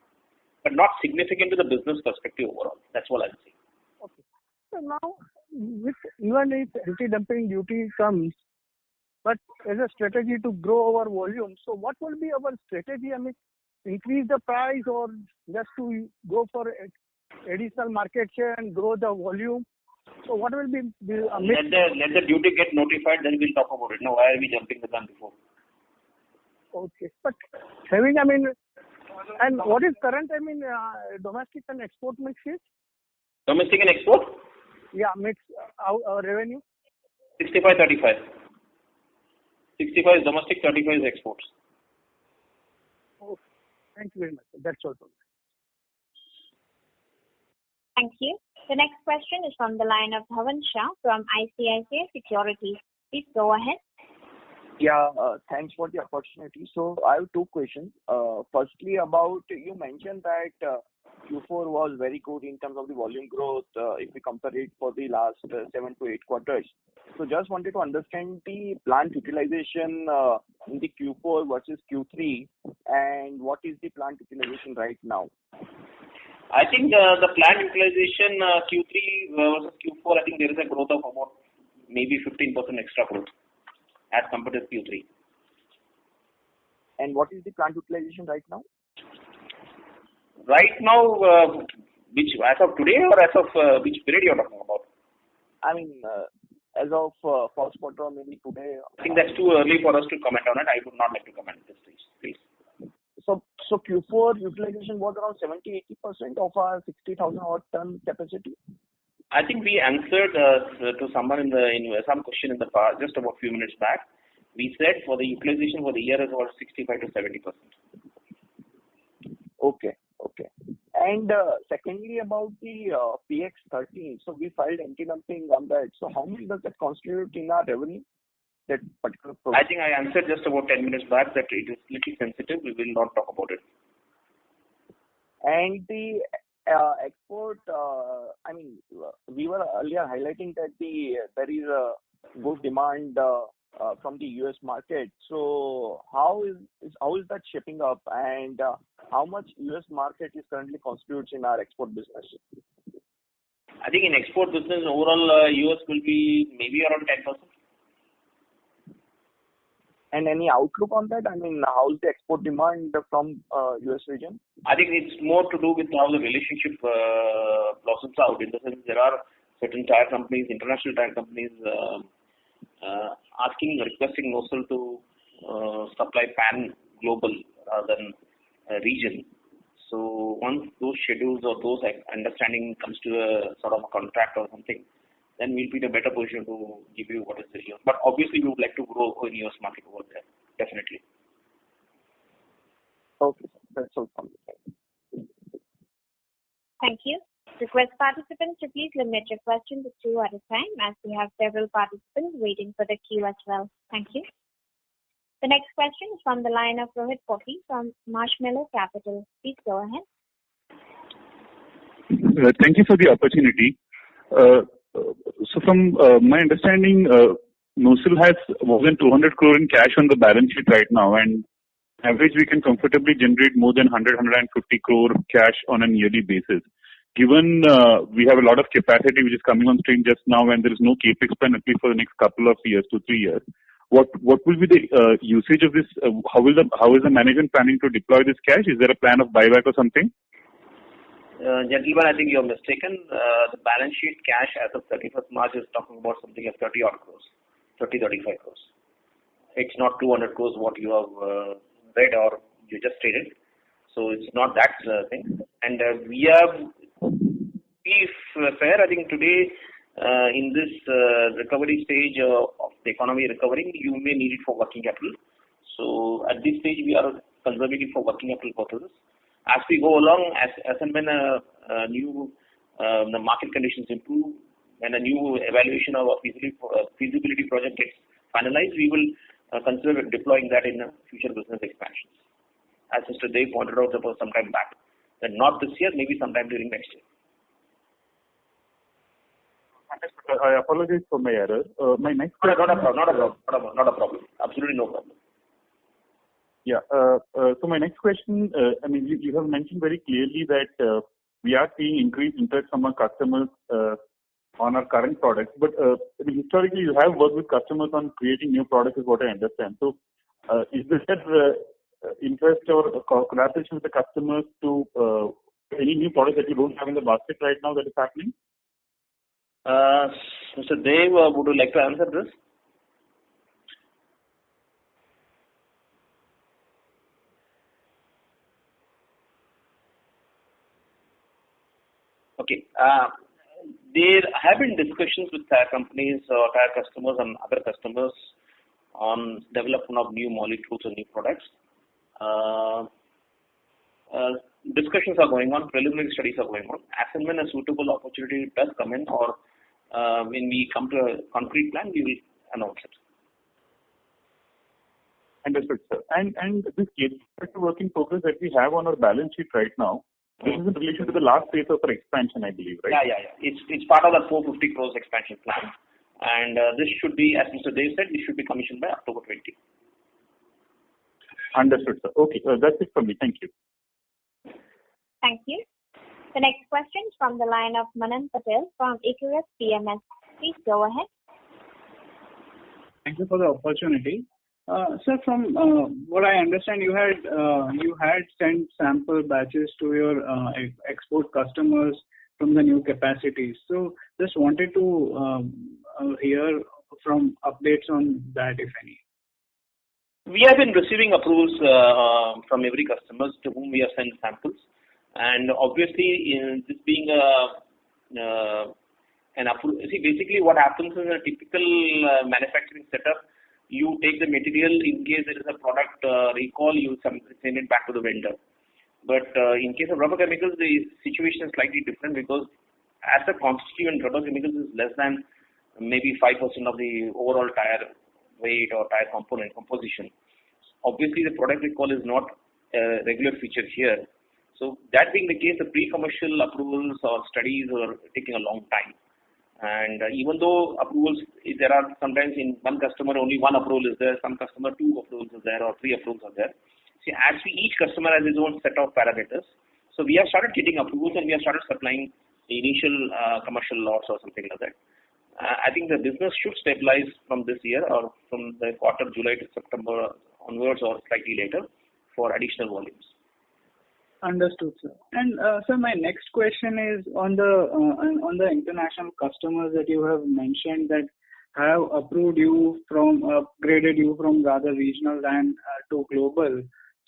But not significant to the business perspective overall. That's all I'll say. Okay. So now, even if anti-dumping duty comes, but as a strategy to grow our volume, so what will be our strategy? Increase the price or just to go for additional market share and grow the volume? So what will be let the duty get notified, then we'll talk about it. No, why are we jumping the gun before? Okay. But having, and what is current, domestic and export mix is? Domestic and export? Yeah, mix, our revenue. 65-35. 65 is domestic, 35 is exports. Okay. Thank you very much. That's all. Thank you. The next question is from the line of Dhavan Shah from ICICI Securities. Please go ahead. Yeah, thanks for the opportunity. So I have two questions. Firstly, about you mentioned that Q4 was very good in terms of the volume growth if we compare it for the last 7 to 8 quarters. So just wanted to understand the plant utilization in the Q4 versus Q3, and what is the plant utilization right now? I think the plant utilization Q3 versus Q4, I think there is a growth of about maybe 15% extra growth as compared to Q3. And what is the plant utilization right now? Right now, as of today or as of which period you are talking about? As of first quarter or maybe today. I think that's too early for us to comment on it. I would not like to comment at this stage, please. So Q4 utilization was around 70-80% of our 60,000 odd ton capacity. I think we answered to someone in some question in the past, just about a few minutes back. We said for the utilization for the year is about 65 to 70%. Okay. And secondly, about the PX13, so we filed anti-dumping on that. So how much does that constitute in our revenue? That particular product? I think I answered just about 10 minutes back that it is little sensitive. We will not talk about it. And the export, we were earlier highlighting that there is a good demand from the US market. So how is that shaping up, and how much US market is currently constitutes in our export business? I think in export business overall, US will be maybe around 10%. And any outlook on that? I mean, how's the export demand from US region? I think it's more to do with how the relationship blossoms out. In the sense, there are certain tire companies, international tire companies, requesting NOCIL to supply pan global rather than region. So once those schedules or those understanding comes to a sort of a contract or something, then we'll be in a better position to give you what is the US. But obviously, we would like to grow in US market over there, definitely. Okay, that's all from me. Thank you. Request participants to please limit your questions to 2 at a time, as we have several participants waiting for the queue as well. Thank you. The next question is from the line of Rohit Potti from Marshmallow Capital. Please go ahead. Thank you for the opportunity. So from my understanding, NOCIL has more than 200 crore in cash on the balance sheet right now, and average we can comfortably generate more than 100-150 crore cash on a yearly basis. Given we have a lot of capacity which is coming on stream just now, and there is no capex plan at least for the next couple of years, 2-3 years, what will be the usage of this? How is the management planning to deploy this cash? Is there a plan of buyback or something? Gentlemen, I think you're mistaken. The balance sheet cash as of 31st March is talking about something like 30-odd crores, 30-35 crores. It's not 200 crores what you have read or you just stated. So it's not that thing. And we have, if fair, I think today in this recovery stage of the economy recovering, you may need it for working capital. So at this stage, we are conserving it for working capital purposes. As we go along, as and when the market conditions improve and a new evaluation of a feasibility project gets finalized, we will consider deploying that in future business expansions. As Mr. Dev pointed out about some time back, that not this year, maybe sometime during next year. I apologize for my error. My next question. Not a problem. Absolutely no problem. Yeah. So my next question, I mean, you have mentioned very clearly that we are seeing increased interest from our customers on our current products. But I mean, historically, you have worked with customers on creating new products, is what I understand. So is there interest or collaboration with the customers to any new products that you don't have in the basket right now that is happening? Mr. Dev, would you like to answer this? Okay. There have been discussions with tire companies or tire customers and other customers on development of new molecules or new products. Discussions are going on, preliminary studies are going on. As and when a suitable opportunity does come in, or when we come to a concrete plan, we will announce it. Understood, sir. And this work in progress that we have on our balance sheet right now, this is in relation to the last phase of our expansion, I believe, right? Yeah. It's part of the 450 crores expansion plan. And this should be, as Mr. Dev said, this should be commissioned by October 20. Understood, sir. Okay, that's it from me. Thank you. Thank you. The next question is from the line of Manan Patel from Equirus PMS. Please go ahead. Thank you for the opportunity. Sir, from what I understand, you had sent sample batches to your export customers from the new capacities. So just wanted to hear from updates on that, if any. We have been receiving approvals from every customer to whom we have sent samples. And obviously, in this being an approval, see, basically what happens in a typical manufacturing setup, you take the material, in case there is a product recall, you send it back to the vendor. But in case of rubber chemicals, the situation is slightly different, because as a constituent, rubber chemicals is less than maybe 5% of the overall tire weight or tire component composition. Obviously, the product recall is not a regular feature here. So that being the case, the pre-commercial approvals or studies are taking a long time. And even though approvals, there are sometimes in one customer only one approval is there, some customer two approvals is there, or three approvals are there. See, actually each customer has his own set of parameters. So we have started getting approvals and we have started supplying the initial commercial lots or something like that. I think the business should stabilize from this year or from the quarter July to September onwards or slightly later for additional volumes. Understood, sir. And sir, my next question is on the international customers that you have mentioned that have upgraded you from rather regional and to global.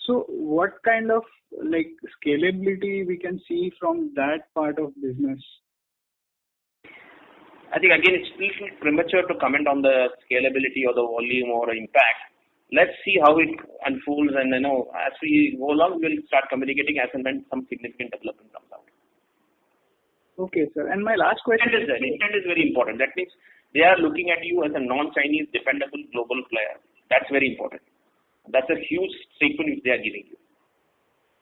So what kind of like scalability we can see from that part of business? I think again it's still premature to comment on the scalability or the volume or impact. Let's see how it unfolds, and as we go along, we'll start communicating as and when some significant development comes out. Okay, sir. And my last question intent is very important. That means they are looking at you as a non-Chinese, dependable global player. That's very important. That's a huge statement which they are giving you.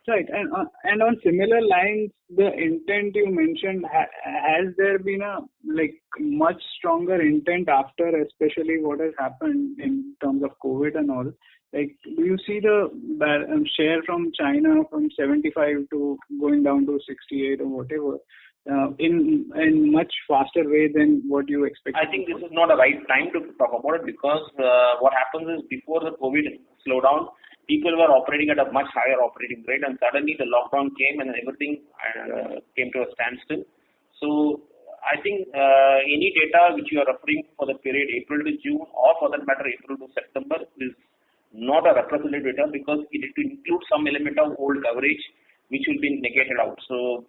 Right. And on similar lines, the intent you mentioned, has there been a much stronger intent after, especially what has happened in terms of COVID and all? Like, do you see the share from China from 75 to going down to 68 or whatever in much faster way than what you expect? I think this is not a right time to talk about it because what happens is before the COVID slowdown, people were operating at a much higher operating rate, and suddenly the lockdown came and everything came to a standstill. So I think any data which you are referring for the period April to June or for that matter April to September is not a representative data because it includes some element of old coverage which will be negated out. So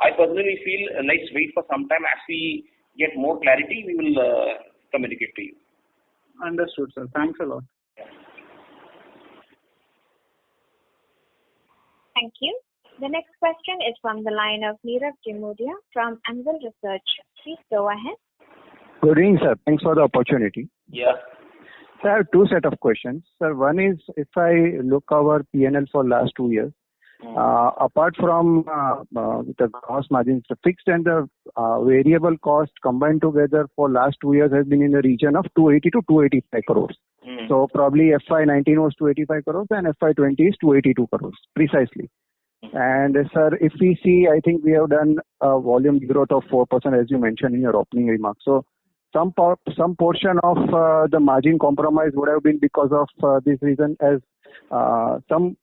I personally feel let's wait for some time. As we get more clarity, we will communicate to you. Understood, sir. Thanks a lot. Thank you. The next question is from the line of Nirav Jimudia from Anvil Research. Please go ahead. Good evening, sir. Thanks for the opportunity. Yeah. So I have two set of questions. Sir, one is if I look our P&L for last 2 years, apart from the gross margins, the fixed and the variable cost combined together for last 2 years has been in the region of 280 to 285 crores. So probably FY19 was 285 crores and FY20 is 282 crores precisely. And sir, if we see, I think we have done a volume growth of 4% as you mentioned in your opening remarks. So some portion of the margin compromise would have been because of this reason, as some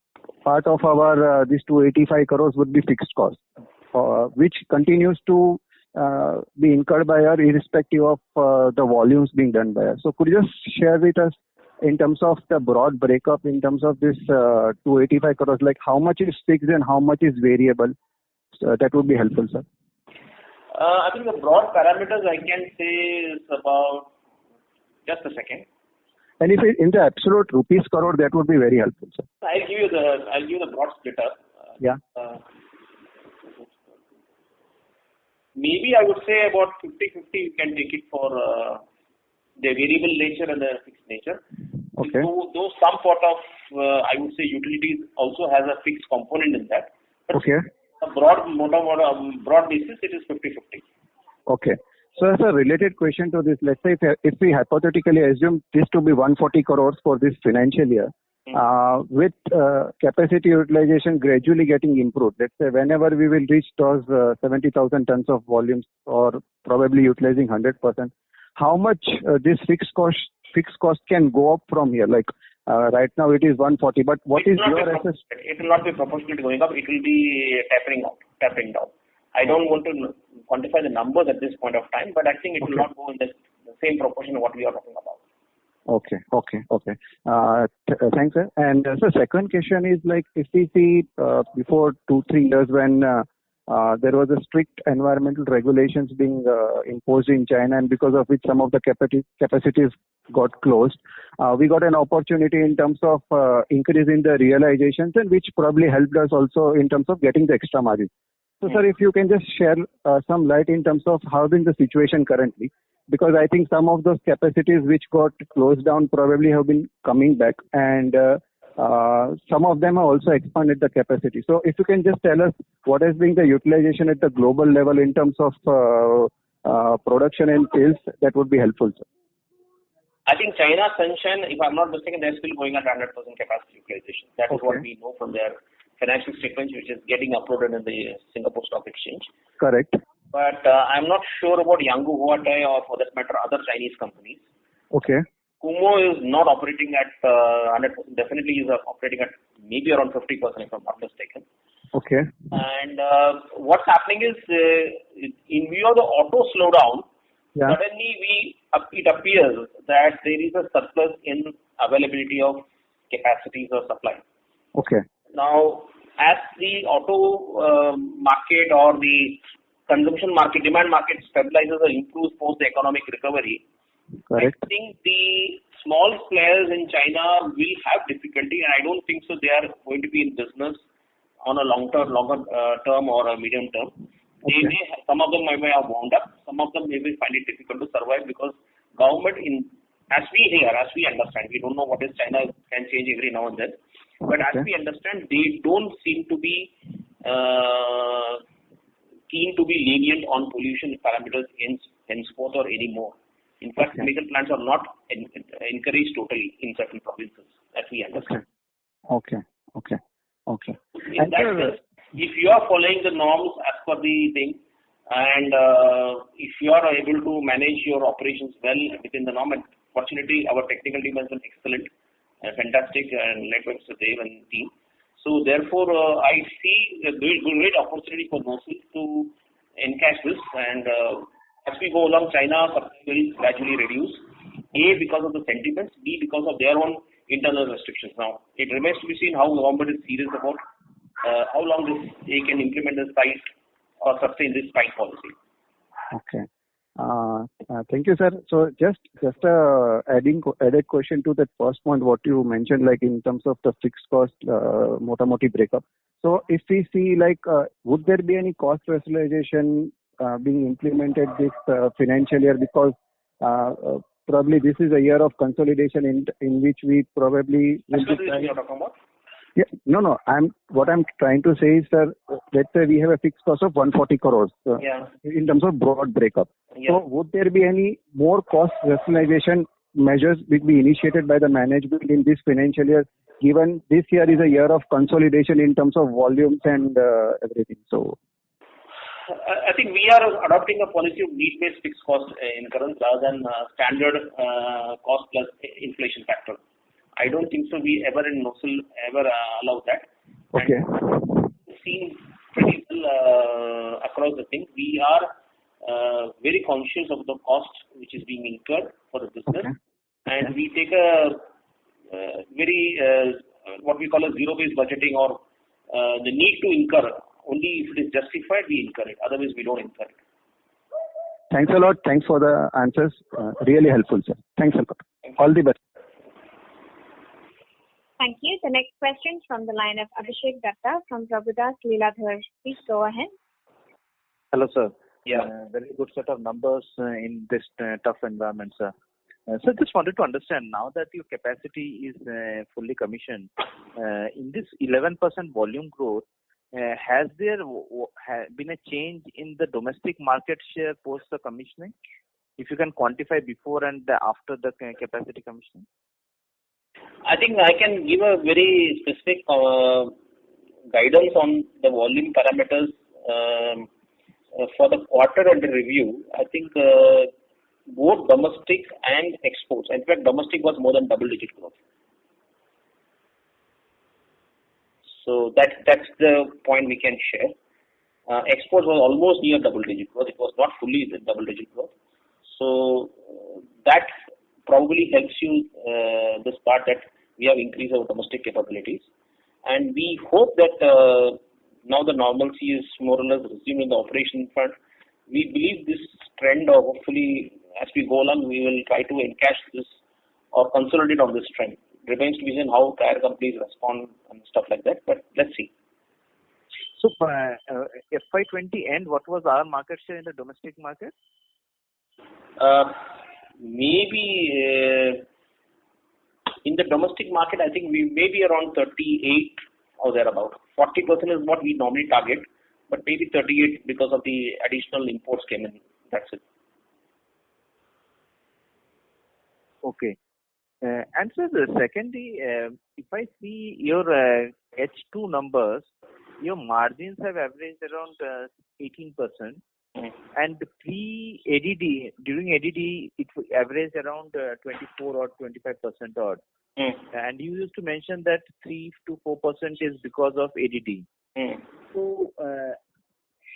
part of our this 285 crores would be fixed cost, which continues to be incurred by us irrespective of the volumes being done by us. So could you just share with us in terms of the broad breakup in terms of this 285 crores, like how much is fixed and how much is variable? So that would be helpful, sir. I think the broad parameters I can say is about, just a second. And if it, in the absolute rupees crore, that would be very helpful, sir. I'll give you the broad splitter. Yeah. Maybe I would say about 50-50 you can take it for the variable nature and the fixed nature. Okay. Though some part of, I would say, utilities also has a fixed component in that. But okay. A broad basis, it is 50-50. Okay. So as a related question to this, let's say if we hypothetically assume this to be 140 crores for this financial year, with capacity utilization gradually getting improved, let's say whenever we will reach those 70,000 tons of volumes or probably utilizing 100%, how much this fixed cost can go up from here? Like right now it is 140, but what is your assessment? It will not be proportionally going up. It will be tapering down. I don't want to quantify the numbers at this point of time, but I think it will not go in the same proportion of what we are talking about. Okay. Thanks, sir. And so second question is like if we see before 2-3 years when there was a strict environmental regulations being imposed in China, and because of which some of the capacities got closed, we got an opportunity in terms of increasing the realizations, and which probably helped us also in terms of getting the extra margin. So, sir, if you can just share some light in terms of how is the situation currently, because I think some of those capacities which got closed down probably have been coming back, and some of them have also expanded the capacity. So, if you can just tell us what has been the utilization at the global level in terms of production and sales, that would be helpful, sir. I think China Sunshine, if I'm not mistaken, they're still going at 100% capacity utilization. That is what we know from their financial statements, which is getting uploaded in the Singapore Stock Exchange. Correct. But I'm not sure about Yanggu Huatai or, for that matter, other Chinese companies. Okay. Kumo is not operating at 100%. Definitely is operating at maybe around 50%, if I'm not mistaken. Okay. And what's happening is, in view of the auto slowdown, suddenly it appears that there is a surplus in availability of capacities or supply. Okay. Now, as the auto market or the consumption market, demand market stabilizes or improves post the economic recovery, correct, I think the small players in China will have difficulty, and I don't think so they are going to be in business on a longer term or a medium term. They may have, some of them may have wound up, some of them may find it difficult to survive because government, as we understand, we don't know what is China can change every now and then, but as we understand, they don't seem to be keen to be lenient on pollution parameters henceforth or anymore. In fact, chemical plants are not encouraged totally in certain provinces, as we understand. Okay. In that sense, if you are following the norms as per the thing, and if you are able to manage your operations well within the norm, and fortunately our technical team has been excellent, fantastic, and led by Mr. Dev and team. So therefore, I see a great opportunity for NOCIL to encash this, and as we go along, China will gradually reduce. A, because of the sentiments, B, because of their own internal restrictions. Now, it remains to be seen how the government is serious about how long they can implement this price or sustain this price policy. Okay. Thank you, sir. So just added question to that first point, what you mentioned, like in terms of the fixed cost moti breakup. So if we see, like, would there be any cost rationalization being implemented this financial year, because probably this is a year of consolidation in which we probably will be trying. You're talking about? Yeah, no. What I'm trying to say is, sir, let's say we have a fixed cost of 140 crores in terms of broad breakup. So would there be any more cost rationalization measures which be initiated by the management in this financial year, given this year is a year of consolidation in terms of volumes and everything? So I think we are adopting a policy of need-based fixed cost incurrence rather than standard cost plus inflation factor. I don't think so. We ever in NOCIL allow that. Okay. And seen pretty well across the thing. We are very conscious of the cost which is being incurred for the business, and we take a very what we call a zero-based budgeting, or the need to incur. Only if it is justified, we incur it. Otherwise, we don't incur it. Thanks a lot. Thanks for the answers. Really helpful, sir. Thanks a lot. All the best. Thank you. The next question is from the line of Abhishek Datta from Prabhudas Lilladher. Please go ahead. Hello, sir. Yeah. Very good set of numbers in this tough environment, sir. So just wanted to understand, now that your capacity is fully commissioned, in this 11% volume growth, has there been a change in the domestic market share post the commissioning? If you can quantify before and after the capacity commissioning. I think I can give a very specific guidance on the volume parameters for the quarter under review. I think both domestic and exports. In fact, domestic was more than double-digit growth. So that's the point we can share. Exports was almost near double-digit growth. It was not fully double-digit growth. So that probably helps you this part, that we have increased our domestic capabilities, and we hope that now the normalcy is more or less resumed in the operation front. We believe this trend, or hopefully as we go along, we will try to encash this or consolidate on this trend. Remains to be seen how tire companies respond and stuff like that, but let's see. So FY20 end, what was our market share in the domestic market? Maybe in the domestic market, I think we may be around 38 or thereabout. 40% is what we normally target, but maybe 38 because of the additional imports came in That's it. Okay. And so secondly, if I see your H2 numbers, your margins have averaged around 18%, and pre-ADD, during ADD, it averaged around 24 or 25% odd. And you used to mention that 3 to 4% is because of ADD. So,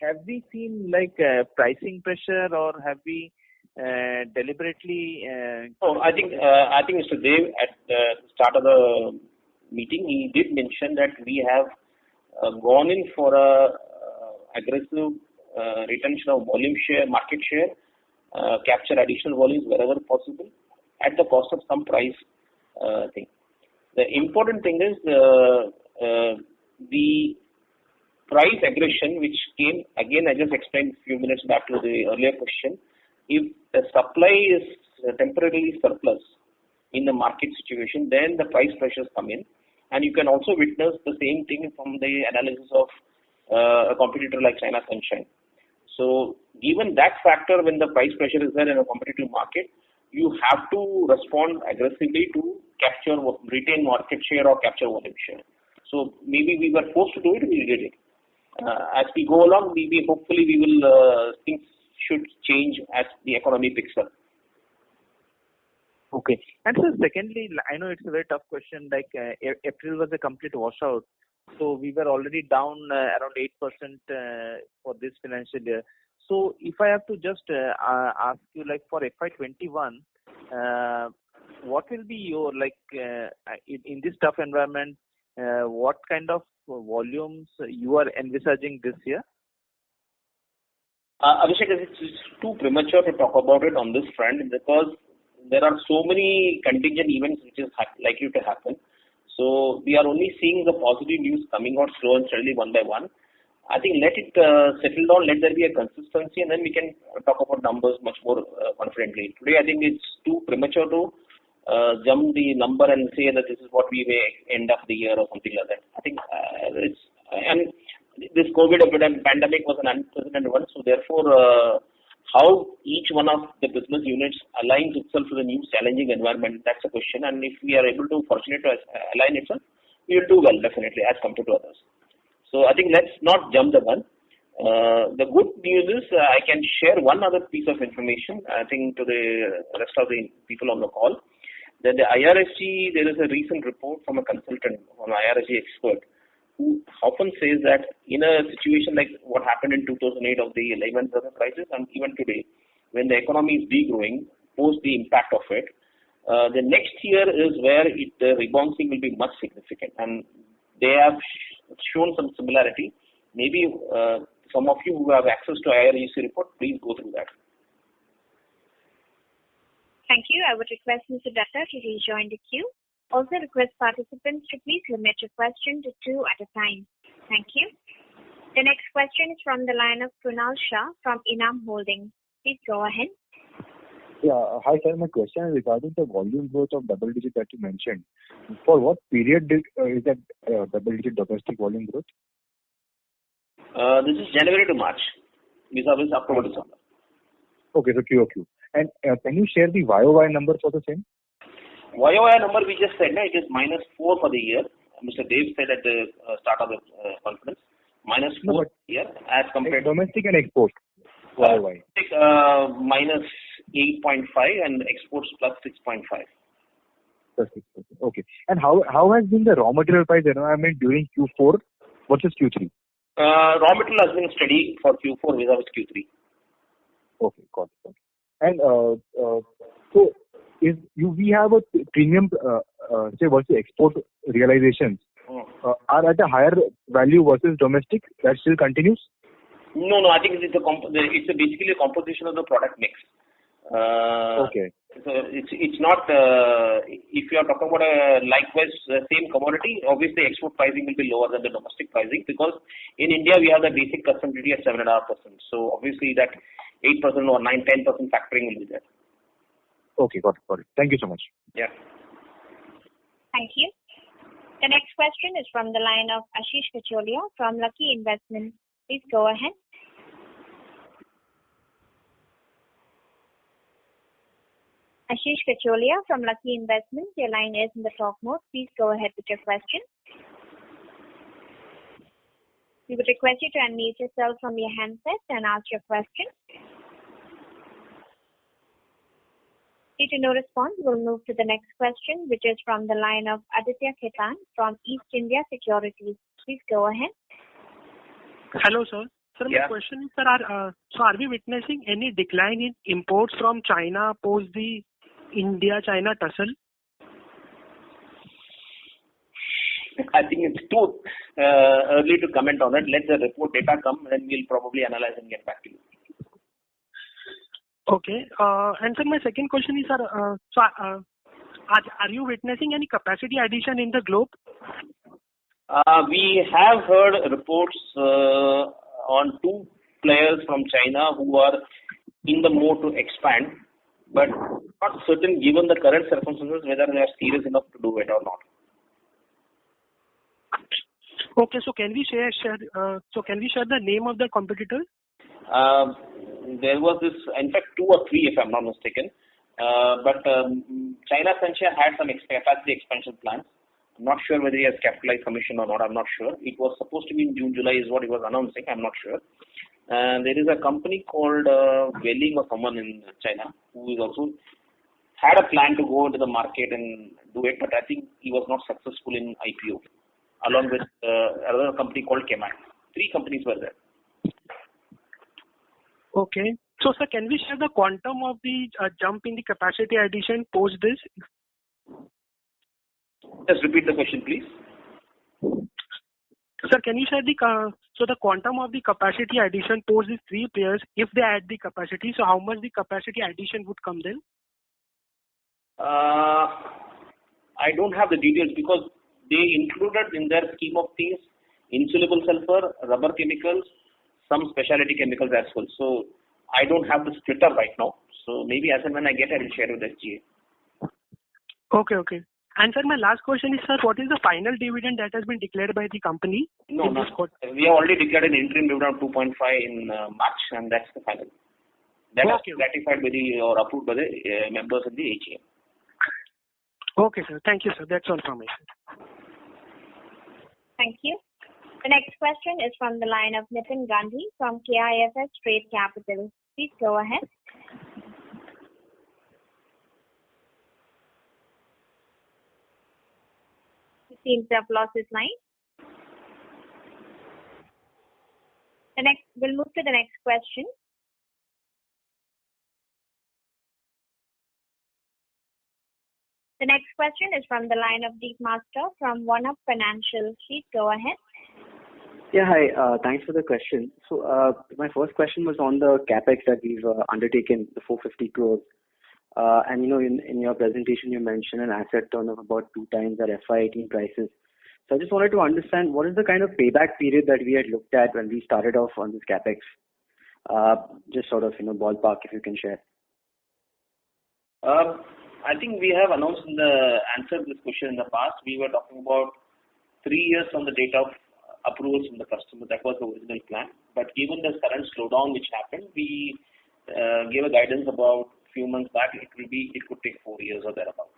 have we seen like pricing pressure, or have we deliberately? I think Mr. Dev at the start of the meeting, he did mention that we have gone in for a aggressive retention of volume share, market share, capture additional volumes wherever possible at the cost of some price thing. The important thing is the price aggression which came, again I just explained a few minutes back to the earlier question. If the supply is temporarily surplus in the market situation, then the price pressures come in, and you can also witness the same thing from the analysis of a competitor like China Sunshine. So given that factor, when the price pressure is there in a competitive market, you have to respond aggressively to capture, retain market share or capture volume share. So maybe we were forced to do it, we did it. As we go along, hopefully we will things should change as the economy picks up. Okay. And so secondly, I know it's a very tough question, like April was a complete washout. So we were already down around 8% for this financial year. So if I have to just ask you, like for FY21, what will be your, like in this tough environment, what kind of volumes you are envisaging this year? Abhishek, it's too premature to talk about it on this front because there are so many contingent events which is likely to happen. So we are only seeing the positive news coming out slow and steadily one by one. I think let it settle down, let there be a consistency, and then we can talk about numbers much more confidently. Today, I think it's too premature to jump the number and say that this is what we may end up the year or something like that. I think and this COVID pandemic was an unprecedented one, so therefore how each one of the business units aligns itself to the new challenging environment, that's a question. And if we are able to fortunate to align itself, we will do well definitely as compared to others. So I think let's not jump the gun. The good news is I can share one other piece of information, I think, to the rest of the people on the call, that the IRSG, there is a recent report from a consultant, an IRSG expert, who often says that in a situation like what happened in 2008 of the Lehman Brothers crisis, and even today, when the economy is degrowing, post the impact of it, the next year is where the rebounding will be much significant. And they have shown some similarity. Maybe some of you who have access to IRSG report, please go through that. Thank you. I would request Mr. Datta to rejoin the queue. Also request participants to please limit your question to 2 at a time. Thank you. The next question is from the line of Kunal Shah from Enam Holdings. Please go ahead. Yeah. Hi, sir. My question is regarding the volume growth of double digit that you mentioned. For what period is that double digit domestic volume growth? This is January to March. These are October to December. Okay, so QOQ. And can you share the YOY number for the same? YOY number we just said, it is -4 for the year. Mr. Dev said at the start of the conference, -4 year as compared domestic and export. YOY. -8.5 and exports +6.5. Okay. And how has been the raw material price environment during Q4 versus Q3? Raw material has been steady for Q4 vis-a-vis Q3. Okay, got it. And so we have a premium, say versus export realizations are at a higher value versus domestic. That still continues? No. I think it's basically a composition of the product mix. Okay. So it's not. If you are talking about a likewise same commodity, obviously export pricing will be lower than the domestic pricing because in India we have the basic custom duty at 7.5%. So obviously that 8% or 9-10% factoring will be there. Okay, got it. Thank you so much. Yeah. Thank you. The next question is from the line of Ashish Kacholia from Lucky Investments. Please go ahead. Ashish Kacholia from Lucky Investments, your line is in the talk mode. Please go ahead with your question. We would request you to unmute yourself from your handset and ask your question. Due to no response, we'll move to the next question, which is from the line of Aditya Khetan from East India Securities. Please go ahead. Hello, sir. Sir, my question is, sir, are we witnessing any decline in imports from China post the India-China tussle? I think it's too early to comment on it. Let the report data come, and we'll probably analyze and get back to you. Okay. And sir, my second question is, sir, are you witnessing any capacity addition in the globe? We have heard reports on two players from China who are in the mode to expand, but not certain given the current circumstances whether they are serious enough to do it or not. Okay, so can we share the name of the competitors? There was this, in fact, 2 or 3, if I'm not mistaken. But China Sancha had some capacity expansion plans. I'm not sure whether he has capitalized commission or not. I'm not sure. It was supposed to be in June, July is what he was announcing. I'm not sure. There is a company called Welling or someone in China who is also had a plan to go into the market and do it, but I think he was not successful in IPO, along with another company called Keman. 3 companies were there. Okay. So, sir, can we share the quantum of the jump in the capacity addition post this? Just repeat the question, please. Sir, can you share the quantum of the capacity addition post these 3 players if they add the capacity? So, how much the capacity addition would come then? I don't have the details because they included in their scheme of things insoluble sulfur, rubber chemicals, some specialty chemicals as well. So I don't have the splitter right now. So maybe as and when I get, I will share with SGA. Okay. And sir, my last question is, sir, what is the final dividend that has been declared by the company? No. We have already declared an interim dividend of 2.5 in March, and that's the final. That was ratified by or approved by the members of the AGM. Okay, sir. Thank you, sir. That's all from me. Thank you. The next question is from the line of Nitin Gandhi from KIFS Trade Capital. Please go ahead. He seems to have lost his line. We'll move to the next question. The next question is from the line of Deep Master from One Up Financial. Please go ahead. Yeah, hi. Thanks for the question. So my first question was on the capex that we've undertaken, the 450 crores. And in your presentation you mentioned an asset turn of about 2 times at FY18 prices. So I just wanted to understand what is the kind of payback period that we had looked at when we started off on this capex. Just sort of ballpark if you can share. I think we have announced in the answer to this question in the past. We were talking about 3 years from the date of approvals from the customer. That was the original plan. But given the current slowdown which happened, we gave a guidance about a few months back. It could take 4 years or thereabout.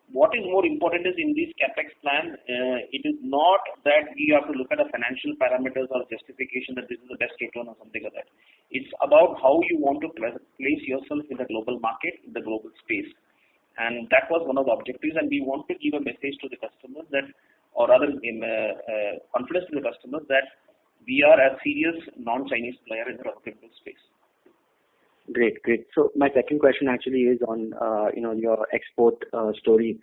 What is more important is in this capex plan, it is not that we have to look at the financial parameters or justification that this is the best return or something like that. It's about how you want to place yourself in the global market, in the global space. And that was one of the objectives, and we want to give a message to the customers that, or rather confidence to the customers that we are a serious non-Chinese player in the rubber chemical space. Great. So my second question actually is on your export story.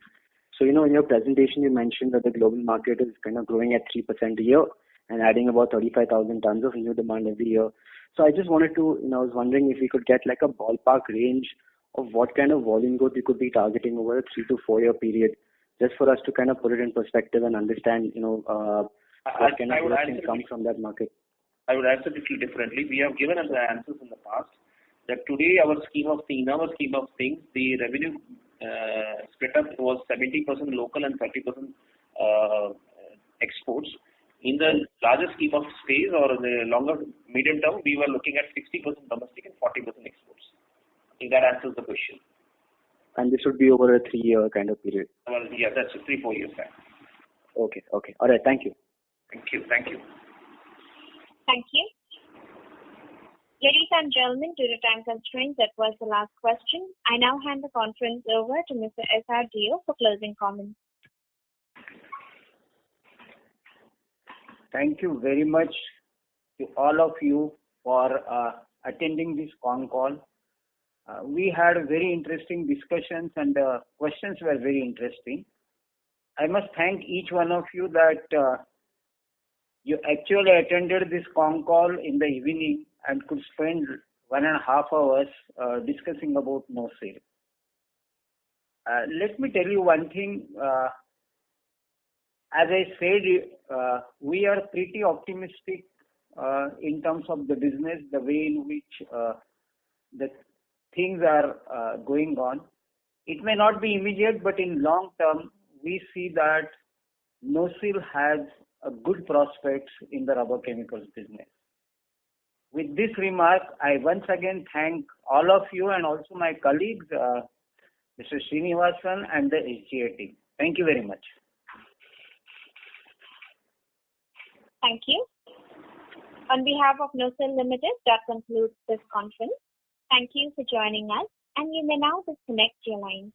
So in your presentation you mentioned that the global market is kind of growing at 3% a year and adding about 35,000 tons of new demand every year. So I just wanted to, I was wondering if we could get like a ballpark range of what kind of volume growth we could be targeting over a 3 to 4 year period, just for us to kind of put it in perspective and understand, what kind of growth can come from that market. I would answer it a little differently. We have given us the answers in the past that today in our scheme of things, the revenue split up was 70% local and 30% exports. In the larger scheme of space or the longer medium term, we were looking at 60% domestic and 40% exports. If that answers the question. And this would be over a 3-year kind of period. Well, yeah, that's 3-4 years time. Okay. All right. Thank you. Thank you. Thank you. Thank you. Ladies and gentlemen, due to time constraints, that was the last question. I now hand the conference over to Mr. S.R. Dio for closing comments. Thank you very much to all of you for attending this con call. We had very interesting discussions and questions were very interesting. I must thank each one of you that you actually attended this con call in the evening and could spend 1.5 hours discussing about NOCIL. Let me tell you one thing. As I said, we are pretty optimistic in terms of the business, the way in which the things are going on. It may not be immediate, but in long term, we see that NOCIL has a good prospects in the rubber chemicals business. With this remark, I once again thank all of you and also my colleagues, Mr. Srinivasan and the SGA team. Thank you very much. Thank you. On behalf of NOCIL Ltd, that concludes this conference. Thank you for joining us, and you may now disconnect your line.